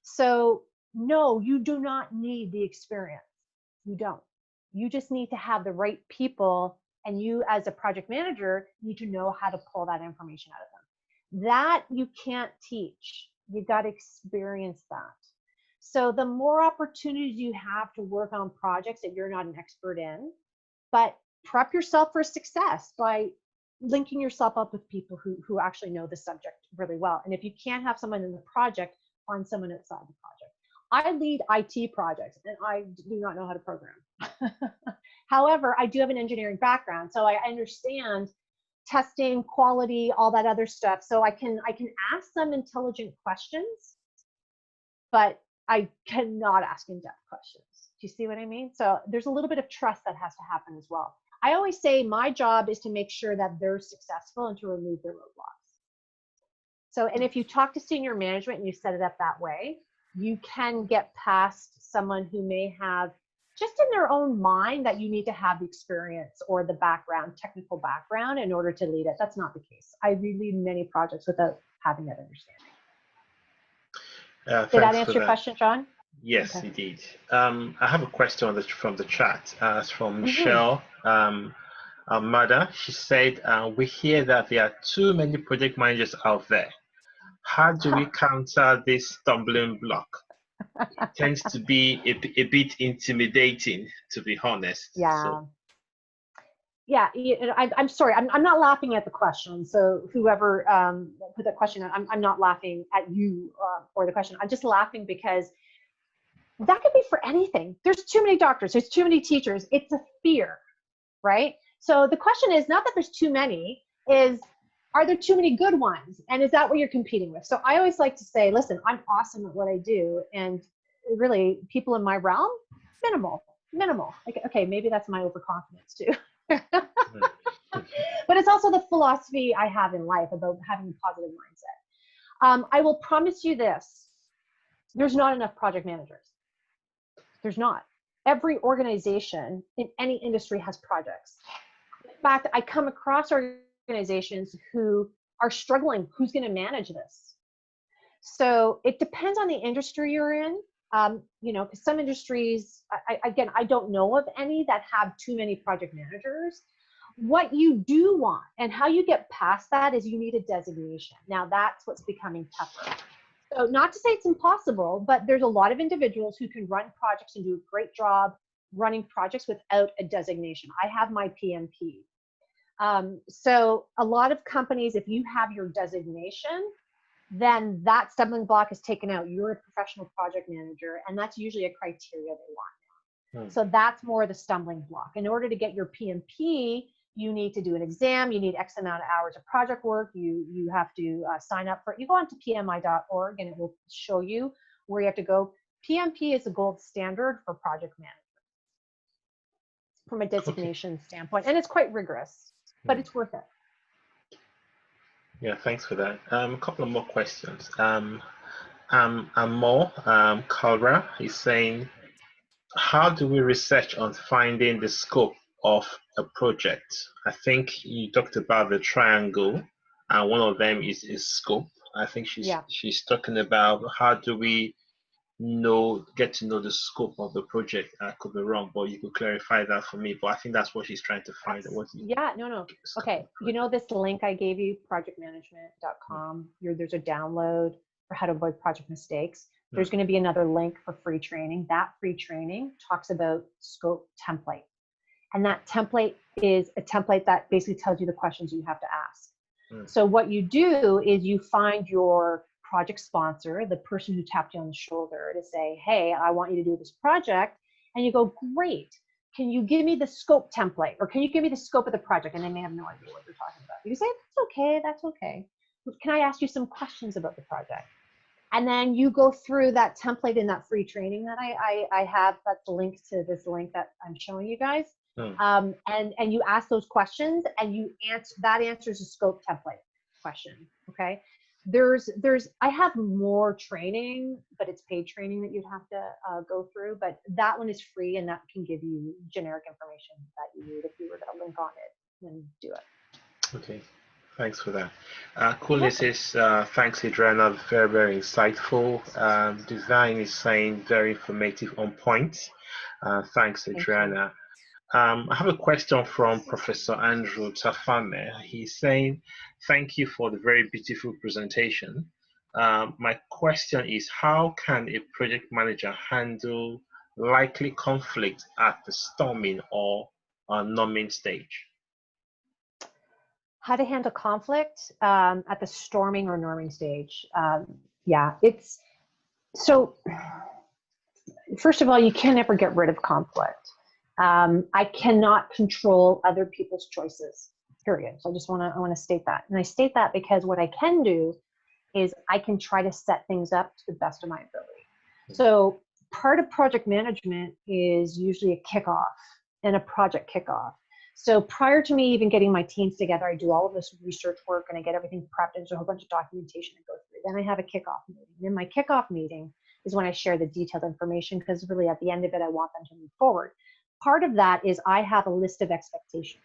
So no, you do not need the experience. You don't. You just need to have the right people, and you as a project manager need to know how to pull that information out of them. That you can't teach. You got to experience that. So the more opportunities you have to work on projects that you're not an expert in, but prep yourself for success by linking yourself up with people who actually know the subject really well. And if you can't have someone in the project, find someone outside the project. I lead IT projects and I do not know how to program. However, I do have an engineering background, so I understand testing, quality, all that other stuff. So I can ask some intelligent questions, but I cannot ask in-depth questions. Do you see what I mean? So there's a little bit of trust that has to happen as well. I always say my job is to make sure that they're successful and to remove their roadblocks. So, and if you talk to senior management and you set it up that way, you can get past someone who may have just in their own mind that you need to have the experience or the background, technical background in order to lead it. That's not the case. I lead many projects without having that understanding. Did that answer your question, John? Yes, okay. It did. I have a question from the chat. It's from Michelle Mother. She said, we hear that there are too many project managers out there. How do we counter this stumbling block? It tends to be a bit intimidating, to be honest. Yeah. So. Yeah, I'm sorry. I'm not laughing at the question. So whoever put that question, I'm not laughing at you or the question. I'm just laughing because that could be for anything. There's too many doctors. There's too many teachers. It's a fear, right? So the question is not that there's too many, are there too many good ones? And is that what you're competing with? So I always like to say, listen, I'm awesome at what I do. And really, people in my realm, minimal. Like, okay, maybe that's my overconfidence too. But it's also the philosophy I have in life about having a positive mindset. I will promise you this. There's not enough project managers. There's not. Every organization in any industry has projects. In fact, I come across organizations who are struggling. Who's going to manage this? So it depends on the industry you're in. Because some industries, I don't know of any that have too many project managers. What you do want and how you get past that is you need a designation. Now that's what's becoming tougher. So not to say it's impossible, but there's a lot of individuals who can run projects and do a great job running projects without a designation. I have my PMP. So a lot of companies, if you have your designation, then that stumbling block is taken out. You're a professional project manager, and that's usually a criteria they want. So that's more the stumbling block. In order to get your PMP, you need to do an exam. You need X amount of hours of project work. You have to sign up for it. You go on to PMI.org, and it will show you where you have to go. PMP is the gold standard for project management from a designation standpoint, and it's quite rigorous, but it's worth it. Yeah, thanks for that. A couple of more questions. Amor Calra is saying, how do we research on finding the scope of a project? I think you talked about the triangle, and one of them is scope. I think she's talking about how do we get to know the scope of the project. I could be wrong, but you could clarify that for me. But I think that's what she's trying to find. Okay, you know this link I gave you, projectmanagement.com. There's a download for how to avoid project mistakes. There's going to be another link for free training. That free training talks about scope template. And that template is a template that basically tells you the questions you have to ask. So what you do is you find your project sponsor, the person who tapped you on the shoulder, to say, hey, I want you to do this project. And you go, great. Can you give me the scope template? Or can you give me the scope of the project? And they may have no idea what you're talking about. You say, that's okay. Can I ask you some questions about the project? And then you go through that template in that free training that I have that's linked to this link that I'm showing you guys. And you ask those questions, and that answers a scope template question. Okay. I have more training, but it's paid training that you'd have to go through, but that one is free, and that can give you generic information that you need if you were to link on it and do it. Okay. Thanks for that. Coolness says, thanks, Adriana. Very, very insightful. Design is saying very informative, on point. Thanks, Adriana. I have a question from Professor Andrew Tafame. He's saying, thank you for the very beautiful presentation. My question is, how can a project manager handle likely conflict at the storming or numbing stage? How to handle conflict at the storming or norming stage. So first of all, you can never get rid of conflict. I cannot control other people's choices, period. So I want to state that. And I state that because what I can do is I can try to set things up to the best of my ability. So part of project management is usually a kickoff and a project kickoff. So prior to me even getting my teams together, I do all of this research work and I get everything prepped. There's a whole bunch of documentation to go through. Then I have a kickoff meeting. And in my kickoff meeting is when I share the detailed information, because really at the end of it, I want them to move forward. Part of that is I have a list of expectations.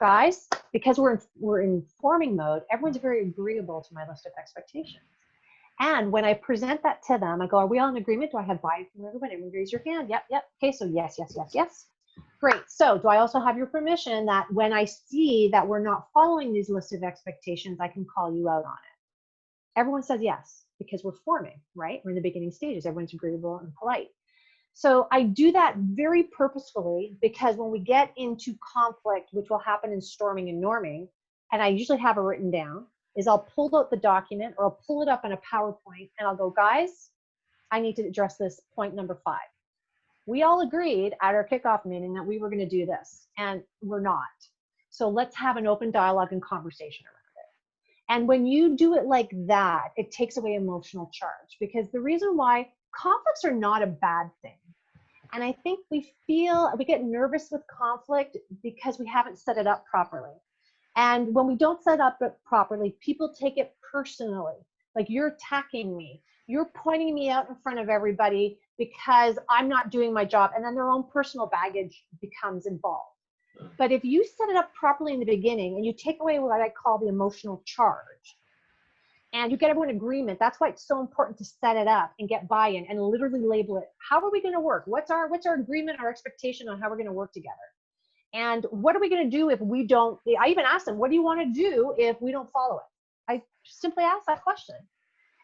Guys, because we're in forming mode, everyone's very agreeable to my list of expectations. And when I present that to them, I go, are we all in agreement? Do I have buy-in from everybody? Everyone raise your hand. Yep, yep. Okay, so yes, yes, yes, yes. Great. So do I also have your permission that when I see that we're not following these lists of expectations, I can call you out on it? Everyone says yes, because we're forming, right? We're in the beginning stages. Everyone's agreeable and polite. So I do that very purposefully, because when we get into conflict, which will happen in storming and norming, and I usually have it written down, is I'll pull out the document or I'll pull it up in a PowerPoint and I'll go, guys, I need to address this point number 5. We all agreed at our kickoff meeting that we were going to do this, and we're not. So let's have an open dialogue and conversation around it. And when you do it like that, it takes away emotional charge, because the reason why conflicts are not a bad thing. And I think we get nervous with conflict because we haven't set it up properly. And when we don't set it up properly, people take it personally. Like, you're attacking me. You're pointing me out in front of everybody because I'm not doing my job. And then their own personal baggage becomes involved. But if you set it up properly in the beginning and you take away what I call the emotional charge, and you get everyone in agreement, that's why it's so important to set it up and get buy-in and literally label it. How are we going to work? What's our agreement, our expectation on how we're going to work together? And what are we going to do if we don't? I even asked them, what do you want to do if we don't follow it? I simply asked that question.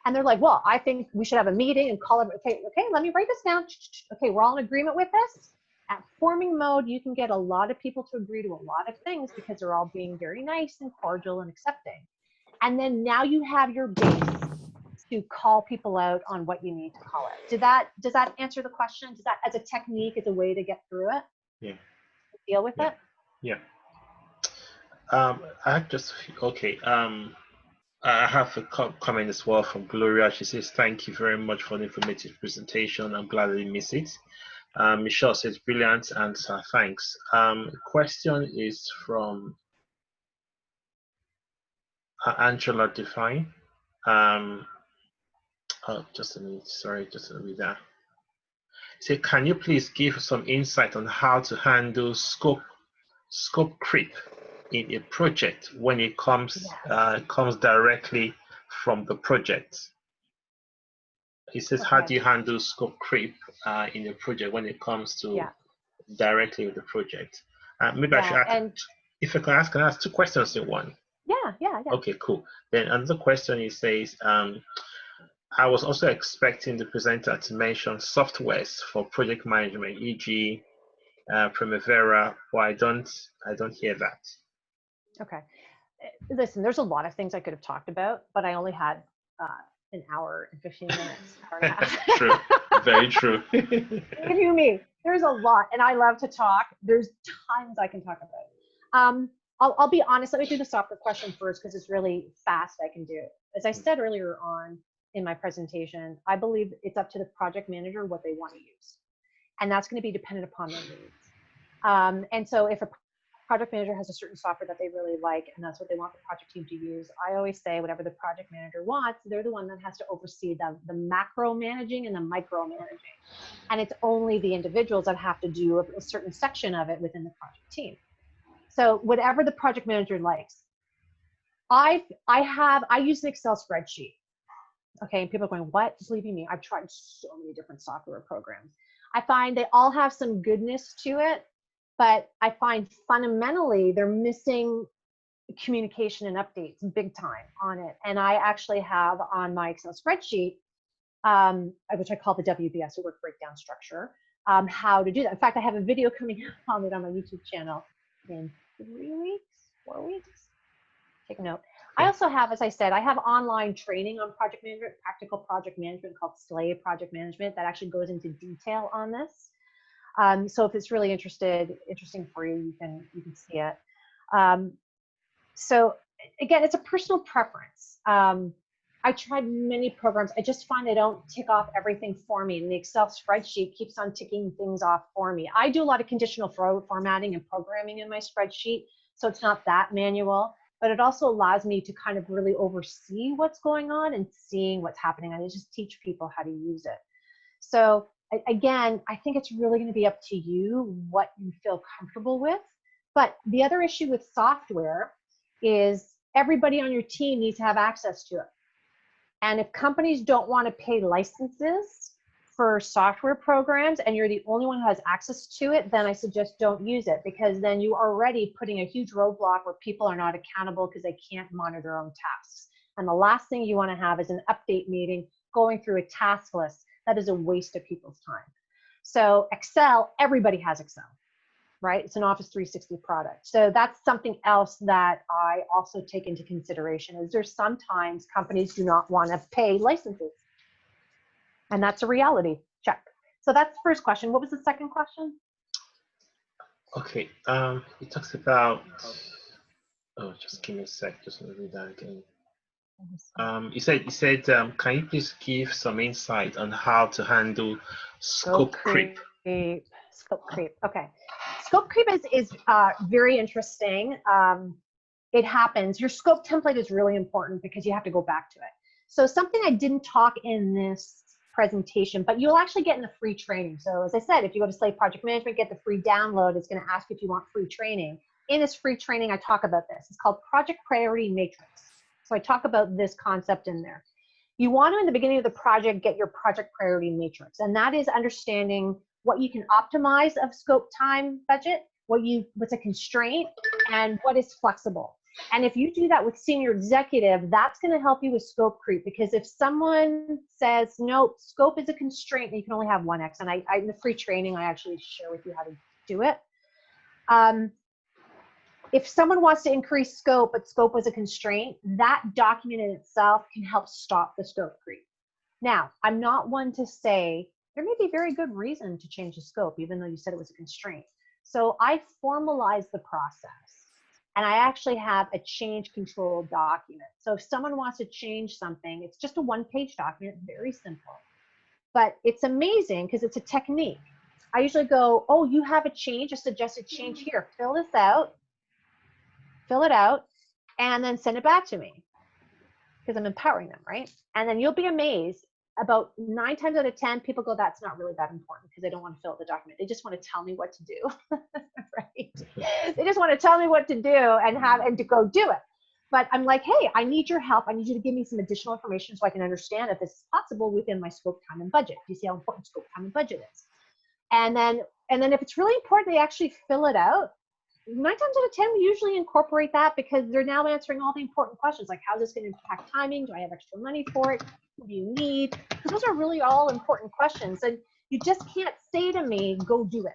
And they're like, well, I think we should have a meeting and call it. Okay, let me write this down. Okay, we're all in agreement with this. At forming mode, you can get a lot of people to agree to a lot of things because they're all being very nice and cordial and accepting. And then now you have your base to call people out on what you need to call it. Does that answer the question? Does that, as a technique, as a way to get through it? Yeah. Deal with it? Yeah. I just, okay. I have a comment as well from Gloria. She says, thank you very much for the informative presentation. I'm glad I didn't miss it. Michelle says, brilliant answer, thanks. Question is from Angela Define. Just a minute, sorry, just a minute there. Say, can you please give some insight on how to handle scope creep in a project when it comes comes directly from the project? He says, how do you handle scope creep in a project when it comes to directly with the project? Maybe I should ask, if I can ask 2 questions in one. Yeah. Okay, cool. Then another question, he says, I was also expecting the presenter to mention softwares for project management, e.g. Primavera, but I don't hear that. Okay. Listen, there's a lot of things I could have talked about, but I only had an hour and 15 minutes. True, very true. You me. There's a lot, and I love to talk. There's tons I can talk about. I'll be honest. Let me do the software question first because it's really fast. I can do. As I said earlier on in my presentation, I believe it's up to the project manager what they want to use, and that's going to be dependent upon their needs. And so if a project manager has a certain software that they really like and that's what they want the project team to use, I always say whatever the project manager wants, they're the one that has to oversee the macro managing and the micro managing. And it's only the individuals that have to do a certain section of it within the project team. So whatever the project manager likes. I use an Excel spreadsheet. Okay, and people are going, what? Believe me, I've tried so many different software programs. I find they all have some goodness to it, but I find fundamentally they're missing communication and updates big time on it. And I actually have on my Excel spreadsheet, which I call the WBS, or work breakdown structure, how to do that. In fact, I have a video coming out on it on my YouTube channel in 4 weeks. Take a note. I also have, as I said, I have online training on project management, practical project management called Slay Project Management that actually goes into detail on this. So if it's really interesting for you, you can see it. So again, it's a personal preference. I tried many programs. I just find they don't tick off everything for me. And the Excel spreadsheet keeps on ticking things off for me. I do a lot of conditional formatting and programming in my spreadsheet, so it's not that manual, but it also allows me to kind of really oversee what's going on and seeing what's happening. And I just teach people how to use it. So again, I think it's really going to be up to you what you feel comfortable with. But the other issue with software is everybody on your team needs to have access to it. And if companies don't want to pay licenses for software programs and you're the only one who has access to it, then I suggest don't use it, because then you are already putting a huge roadblock where people are not accountable because they can't monitor their own tasks. And the last thing you want to have is an update meeting going through a task list. That is a waste of people's time. So Excel, everybody has Excel, right? It's an Office 360 product. So that's something else that I also take into consideration, is there's sometimes companies do not want to pay licenses. And that's a reality. Check. So that's the first question. What was the second question? Okay, it talks about, oh, just give me a sec, just want to read that again. You said, can you please give some insight on how to handle scope creep? Scope creep. Okay. Scope creep is very interesting. It happens. Your scope template is really important because you have to go back to it. So something I didn't talk in this presentation, but you'll actually get in the free training. So as I said, if you go to Slate Project Management, get the free download. It's going to ask if you want free training. In this free training, I talk about this. It's called Project Priority Matrix. So I talk about this concept in there. You want to, in the beginning of the project, get your project priority matrix. And that is understanding what you can optimize of scope, time, budget, what's a constraint, and what is flexible. And if you do that with senior executive, that's going to help you with scope creep, because if someone says, no, scope is a constraint, and you can only have one X, and I in the free training, I actually share with you how to do it. If someone wants to increase scope, but scope was a constraint, that document in itself can help stop the scope creep. Now, I'm not one to say, there may be very good reason to change the scope, even though you said it was a constraint. So I formalize the process, and I actually have a change control document. So if someone wants to change something, it's just a one-page document, very simple. But it's amazing because it's a technique. I usually go, oh, you have a change, a suggested change here, fill this out, fill it out, and then send it back to me, because I'm empowering them, right? And then you'll be amazed, about 9 times out of 10, people go, that's not really that important, because they don't want to fill out the document. They just want to tell me what to do, right? They just want to tell me what to do and to go do it. But I'm like, hey, I need your help. I need you to give me some additional information so I can understand if this is possible within my scope, time, and budget. Do you see how important scope, time, and budget is? And then if it's really important, they actually fill it out. 9 times out of 10, we usually incorporate that, because they're now answering all the important questions, like how's this going to impact timing? Do I have extra money for it? What do you need? Because those are really all important questions. And you just can't say to me, go do it.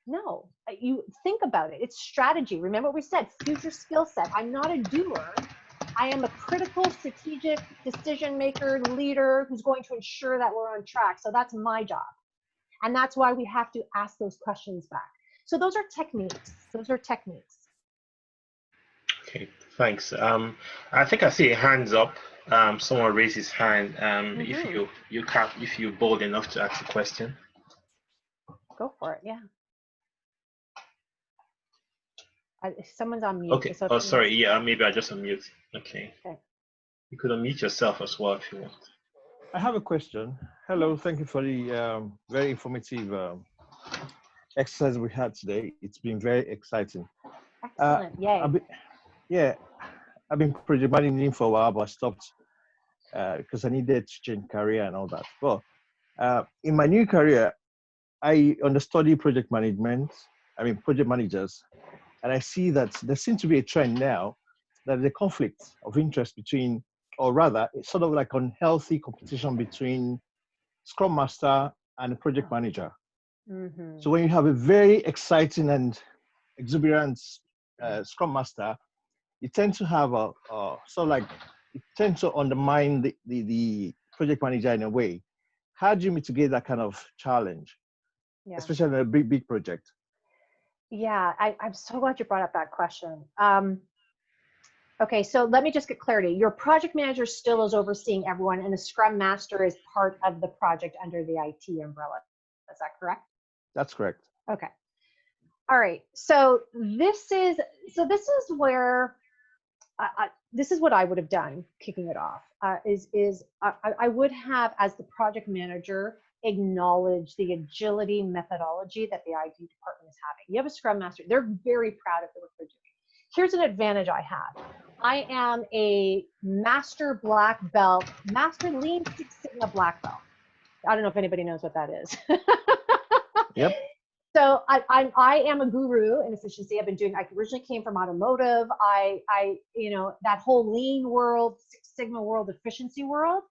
No, you think about it. It's strategy. Remember what we said, future skill set. I'm not a doer. I am a critical, strategic decision maker, leader who's going to ensure that we're on track. So that's my job. And that's why we have to ask those questions back. So those are techniques. Those are techniques. Okay, thanks. I think I see a hands up. Someone raised his hand. If you're bold enough to ask a question. Go for it. Yeah. Someone's on mute. Okay. Oh, sorry. Yeah, maybe I just unmute. Okay. You could unmute yourself as well if you want. I have a question. Hello. Thank you for the very informative exercise we had today. It's been very exciting. Excellent. Yay. I've been project managing for a while, but I stopped because I needed to change career and all that. But in my new career, I understudy project management. Project managers, and I see that there seems to be a trend now that there's a conflict of interest between, or rather, it's sort of like unhealthy competition between Scrum Master and a project manager. Mm-hmm. So when you have a very exciting and exuberant Scrum Master, you tend to have it tends to undermine the project manager in a way. How do you mitigate that kind of challenge, especially in a big project? Yeah, I'm so glad you brought up that question. Okay, so let me just get clarity. Your project manager still is overseeing everyone, and the Scrum Master is part of the project under the IT umbrella. Is that correct? That's correct. Okay. All right. So this is where this is what I would have done. Kicking it off I would have, as the project manager, acknowledge the agility methodology that the IT department is having. You have a Scrum Master; they're very proud of the work they're doing. Here's an advantage I have. I am a master black belt, master Lean Six Sigma black belt. I don't know if anybody knows what that is. Yep. So I am a guru in efficiency. I originally came from automotive. That whole lean world, Six Sigma world, efficiency world,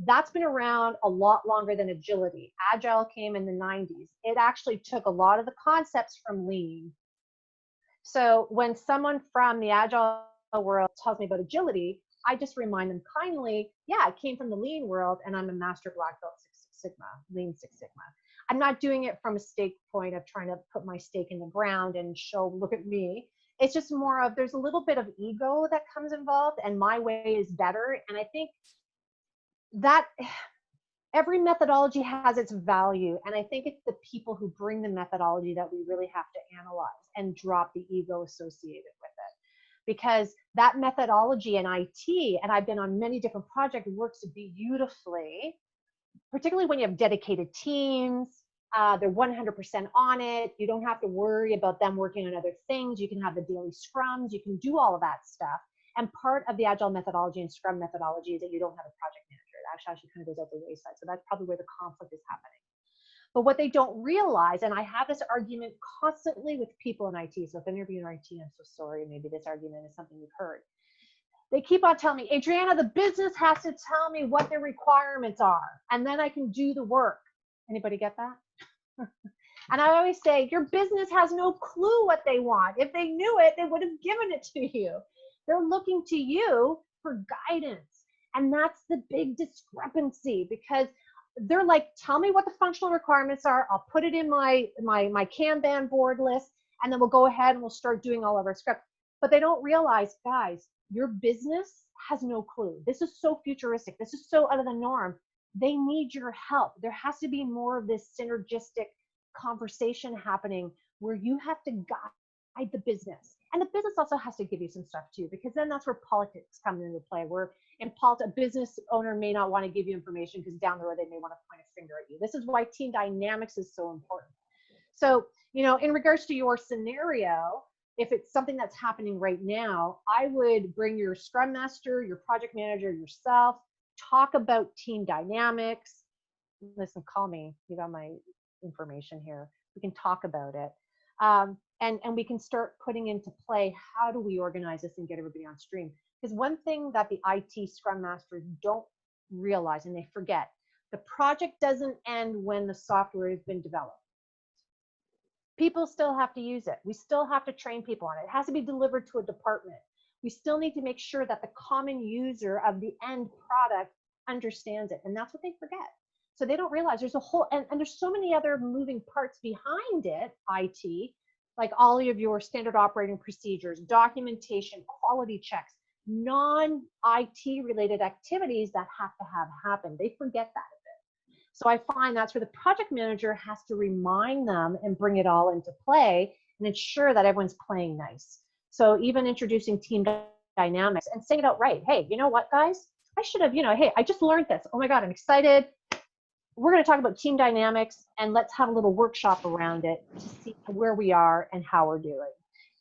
that's been around a lot longer than agility. Agile came in the 90s. It actually took a lot of the concepts from lean. So when someone from the agile world tells me about agility, I just remind them kindly, yeah, I came from the lean world and I'm a master black belt Six Sigma, Lean Six Sigma. I'm not doing it from a stake point of trying to put my stake in the ground and show, look at me. It's just more of, there's a little bit of ego that comes involved, and my way is better. And I think that every methodology has its value. And I think it's the people who bring the methodology that we really have to analyze and drop the ego associated with it. Because that methodology in IT, and I've been on many different projects, works beautifully, particularly when you have dedicated teams. They're 100% on it. You don't have to worry about them working on other things. You can have the daily scrums. You can do all of that stuff. And part of the Agile methodology and Scrum methodology is that you don't have a project manager. It actually kind of goes out the wayside. So that's probably where the conflict is happening. But what they don't realize, and I have this argument constantly with people in IT. So if any of you in IT, I'm so sorry. Maybe this argument is something you've heard. They keep on telling me, Adriana, the business has to tell me what their requirements are, and then I can do the work. Anybody get that? And I always say, your business has no clue what they want. If they knew it, they would have given it to you. They're looking to you for guidance. And that's the big discrepancy, because they're like, tell me what the functional requirements are. I'll put it in my Kanban board list, and then we'll go ahead and we'll start doing all of our script. But they don't realize, guys, your business has no clue. This is so futuristic. This is so out of the norm. They need your help. There has to be more of this synergistic conversation happening where you have to guide the business. And the business also has to give you some stuff too, because then that's where politics come into play, where in politics, a business owner may not want to give you information because down the road they may want to point a finger at you. This is why team dynamics is so important. So, in regards to your scenario, if it's something that's happening right now, I would bring your Scrum Master, your project manager, yourself, talk about team dynamics. Listen, call me. You got my information here. We can talk about it. And we can start putting into play, how do we organize this and get everybody on stream? Because one thing that the IT Scrum Masters don't realize, and they forget, the project doesn't end when the software has been developed. People still have to use it. We still have to train people on it. It has to be delivered to a department. We still need to make sure that the common user of the end product understands it. And that's what they forget. So they don't realize there's a whole, and there's so many other moving parts behind it, IT, like all of your standard operating procedures, documentation, quality checks, non-IT related activities that have to happen. They forget that a bit. So I find that's where the project manager has to remind them and bring it all into play and ensure that everyone's playing nice. So even introducing team dynamics and saying it outright. Hey, you know what, guys? I should have, hey, I just learned this. Oh my God, I'm excited. We're going to talk about team dynamics, and let's have a little workshop around it to see where we are and how we're doing,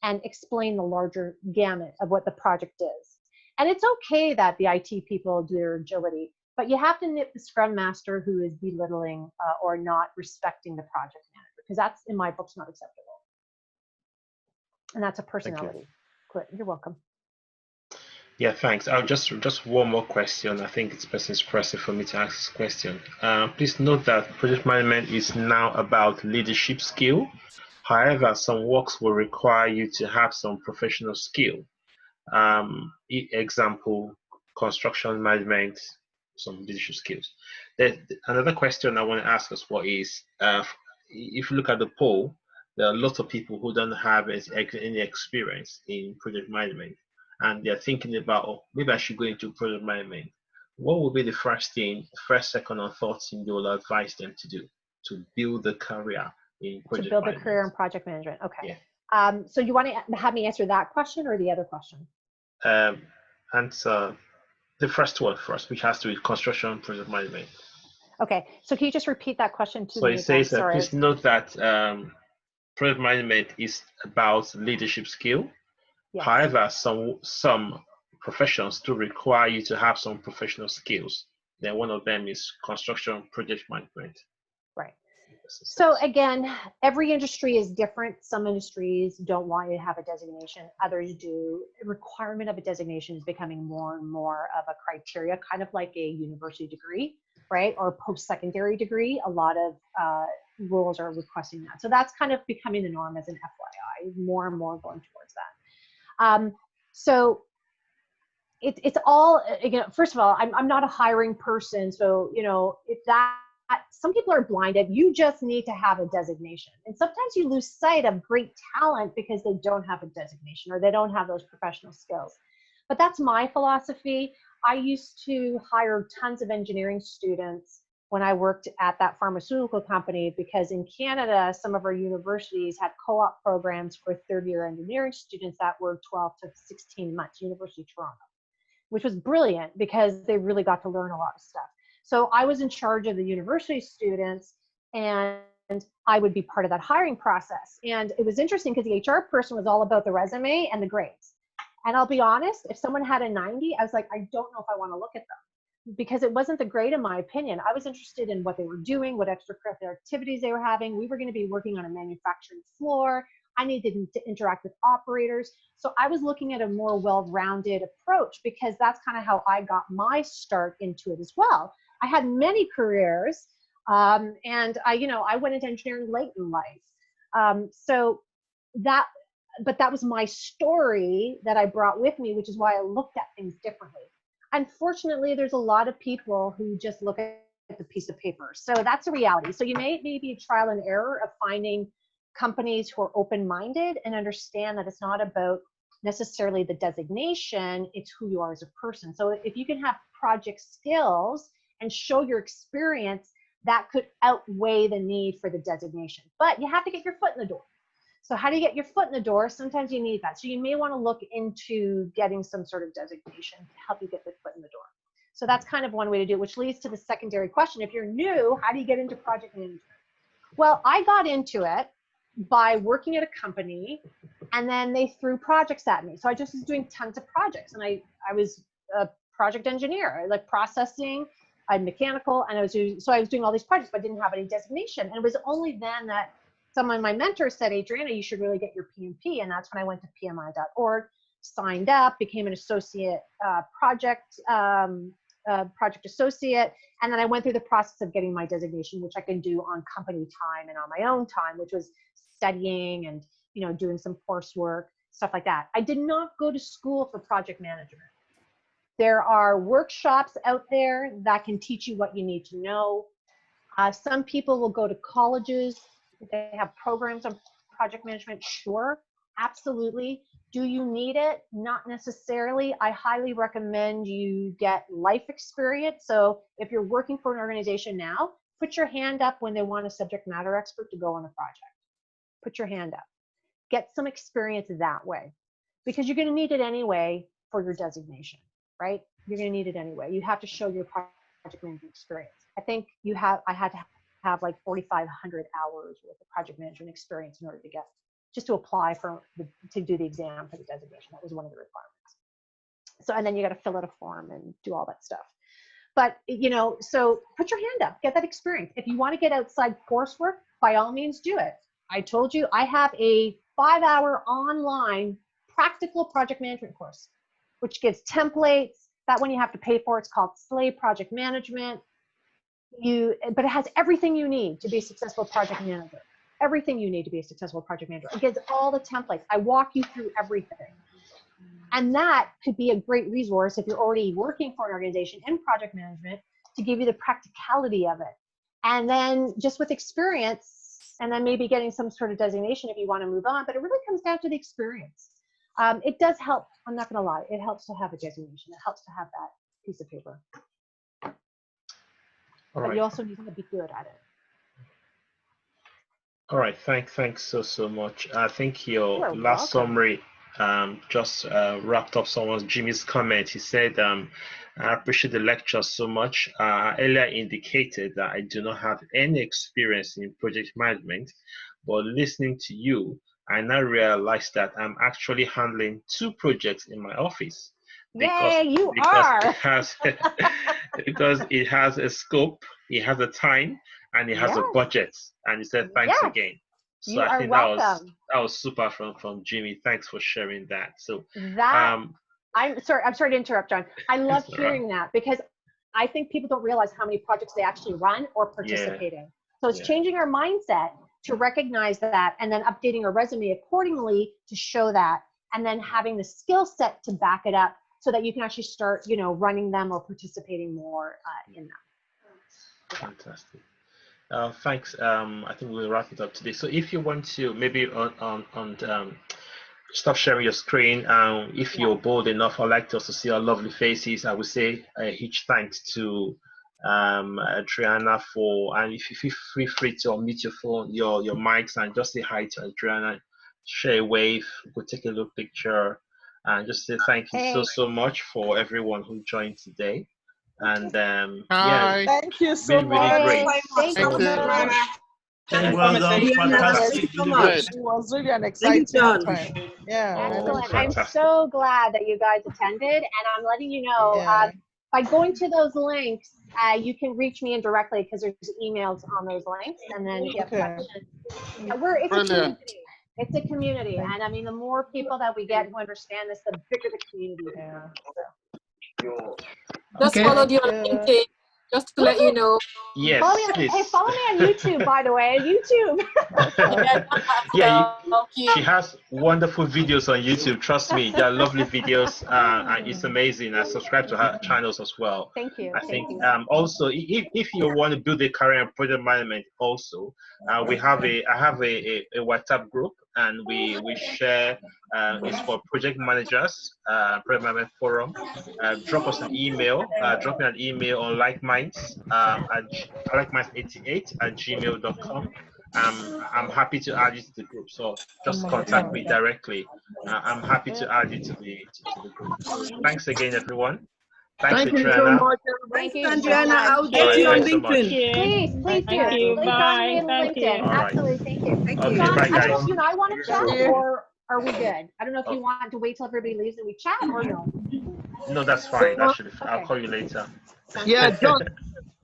and explain the larger gamut of what the project is. And it's okay that the IT people do their agility, but you have to nip the Scrum Master who is belittling or not respecting the project manager, because that's, in my books, not acceptable. And that's a personality. You're welcome. Yeah, thanks. I'll just one more question. I think it's best expressive for me to ask this question. Please note that project management is now about leadership skill. However, some works will require you to have some professional skill. Example, construction management, some leadership skills. Another question I want to ask us is, if you look at the poll, there are lots of people who don't have any experience in project management. and they're thinking about, oh, maybe I should go into project management, what would be the first thing, first, second, or third thing you will advise them to do to build a career in project management? To build a career in project management. Okay. Yeah. So you want to have me answer that question or the other question? Answer the first one first, which has to do with construction project management. Okay. So can you just repeat that question to me? So it says, Sorry. please note that project management is about leadership skill. Yes. However, some professions do require you to have some professional skills. Then one of them is construction project management. Right. So again, every industry is different. Some industries don't want you to have a designation, others do. The requirement of a designation is becoming more and more of a criteria, kind of like a university degree, right? Or a post-secondary degree. A lot of roles are requesting that. So that's kind of becoming the norm as an FYI, more and more going towards that. So it's all, again, first of all, I'm not a hiring person. So, you know, if that, some people are blinded, you just need to have a designation. And sometimes you lose sight of great talent because they don't have a designation or they don't have those professional skills. But that's my philosophy. I used to hire tons of engineering students when I worked at that pharmaceutical company, because in Canada, some of our universities had co-op programs for third-year engineering students that were 12 to 16 months, University of Toronto, which was brilliant because they really got to learn a lot of stuff. So I was in charge of the university students, and I would be part of that hiring process. And it was interesting because the HR person was all about the resume and the grades. And I'll be honest, if someone had a 90, I was like, I don't know if I want to look at them, because it wasn't the grade in my opinion. I was interested in what they were doing, what extracurricular activities they were having. We were going to be working on a manufacturing floor. I needed to interact with operators. So I was looking at a more well-rounded approach, because that's kind of how I got my start into it as well. I had many careers, and I went into engineering late in life. But that was my story that I brought with me, which is why I looked at things differently. Unfortunately, there's a lot of people who just look at the piece of paper. So that's a reality. So you may be a trial and error of finding companies who are open-minded and understand that it's not about necessarily the designation, it's who you are as a person. So if you can have project skills and show your experience, that could outweigh the need for the designation. But you have to get your foot in the door. So how do you get your foot in the door? Sometimes you need that. So you may want to look into getting some sort of designation to help you get the foot in the door. So that's kind of one way to do it, which leads to the secondary question. If you're new, how do you get into project management? Well, I got into it by working at a company, and then they threw projects at me. So I just was doing tons of projects, and I was a project engineer. I like processing, I'm mechanical, and I was doing all these projects, but I didn't have any designation. And it was only then that someone, my mentor, said, Adriana, you should really get your PMP. And that's when I went to PMI.org, signed up, became an associate project associate. And then I went through the process of getting my designation, which I can do on company time and on my own time, which was studying and, doing some coursework, stuff like that. I did not go to school for project management. There are workshops out there that can teach you what you need to know. Some people will go to colleges. They have programs on project management. Sure, absolutely. Do you need it? Not necessarily. I highly recommend you get life experience. So if you're working for an organization now, put your hand up when they want a subject matter expert to go on a project. Put your hand up. Get some experience that way, because you're going to need it anyway for your designation, right? You're going to need it anyway. You have to show your project management experience. I think I had to have like 4,500 hours worth of project management experience in order to just to apply to do the exam for the designation. That was one of the requirements. So, and then you got to fill out a form and do all that stuff. But, so put your hand up, get that experience. If you want to get outside coursework, by all means do it. I told you I have a 5-hour online practical project management course, which gives templates. That one you have to pay for. It's called Slay Project Management. But it has everything you need to be a successful project manager. Everything you need to be a successful project manager. It gives all the templates. I walk you through everything. And that could be a great resource if you're already working for an organization in project management, to give you the practicality of it. And then just with experience, and then maybe getting some sort of designation if you want to move on, but it really comes down to the experience. it does help. I'm not going to lie. It helps to have a designation. It helps to have that piece of paper. All But right. you also need to be good at it. All right. Thanks so much. I think your You're last welcome. summary just wrapped up Jimmy's comment. He said, I appreciate the lecture so much. Earlier indicated that I do not have any experience in project management, but listening to you, I now realize that I'm actually handling 2 projects in my office. Yay, you because are. it has because it has a scope, it has a time, and it has a Yes. budget. And he said thanks Yes. again. So You I are think welcome. that was super from Jimmy. Thanks for sharing that. So That I'm sorry to interrupt, John. I love That's all hearing that because I think people don't realize how many projects they actually run or participate in. So it's changing our mindset to recognize that, and then updating our resume accordingly to show that, and then having the skill set to back it up so that you can actually start, running them or participating more in them. Fantastic. Thanks. I think we'll wrap it up today. So if you want to maybe stop sharing your screen. If you're bold enough, I'd like to also see our lovely faces. I would say a huge thanks to Adriana and if you feel free to unmute your phone, your mics, and just say hi to Adriana, share a wave, go take a little picture, and just say thank you so much for everyone who joined today. And thank you so really, really great. Thank you so much. Well done, fantastic. It was really an exciting time. Yeah. Excellent. I'm so glad that you guys attended, and I'm letting you know by going to those links, you can reach me indirectly because there's emails on those links, and then if you have questions. It's a community. It's a community, and I mean, the more people that we get who understand this, the bigger the community is. Just followed you on LinkedIn, just to let you know. Yes, follow me on YouTube, by the way. YouTube. She has wonderful videos on YouTube. Trust me, they are lovely videos, and it's amazing. I subscribe to her channels as well. Thank you. I think also if you want to build a career in project management, also I have a WhatsApp group, and we share. It's for project managers, project management forum. Drop us an email. Drop me an email on LikeMinds at LikeMinds88@gmail.com. I'm happy to add you to the group. So just contact me directly. I'm happy to add you to the group. Thanks again, everyone. Thank you so much. Thank you, Adriana. I'll get you on LinkedIn. Please do. Thank you. Please Bye. on Thank you. LinkedIn. Absolutely. Thank you. Okay, John, bye, I don't know guys. if you and I want to chat, or are we good? I don't know if you want to wait till everybody leaves and we chat, or no. No, that's fine. That should be fine. I'll call you later. Yeah,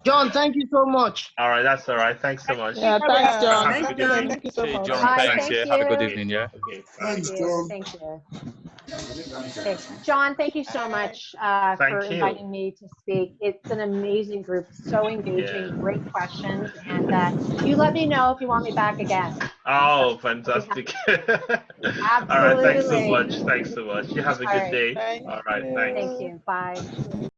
John, thank you so much. All right, that's all right. Thanks so much. Yeah, thanks, John. Have a good evening. Thank you so much. John, Bye, thanks. thank Have a good you. evening. Yeah. Okay. Thank you. Thank you. Okay. John, thank you so much for inviting me to speak. It's an amazing group, so engaging, great questions, and you let me know if you want me back again. Oh, fantastic. Absolutely. All right, thanks so much. You have a good day. Thank All right, thanks. Thank you. Bye.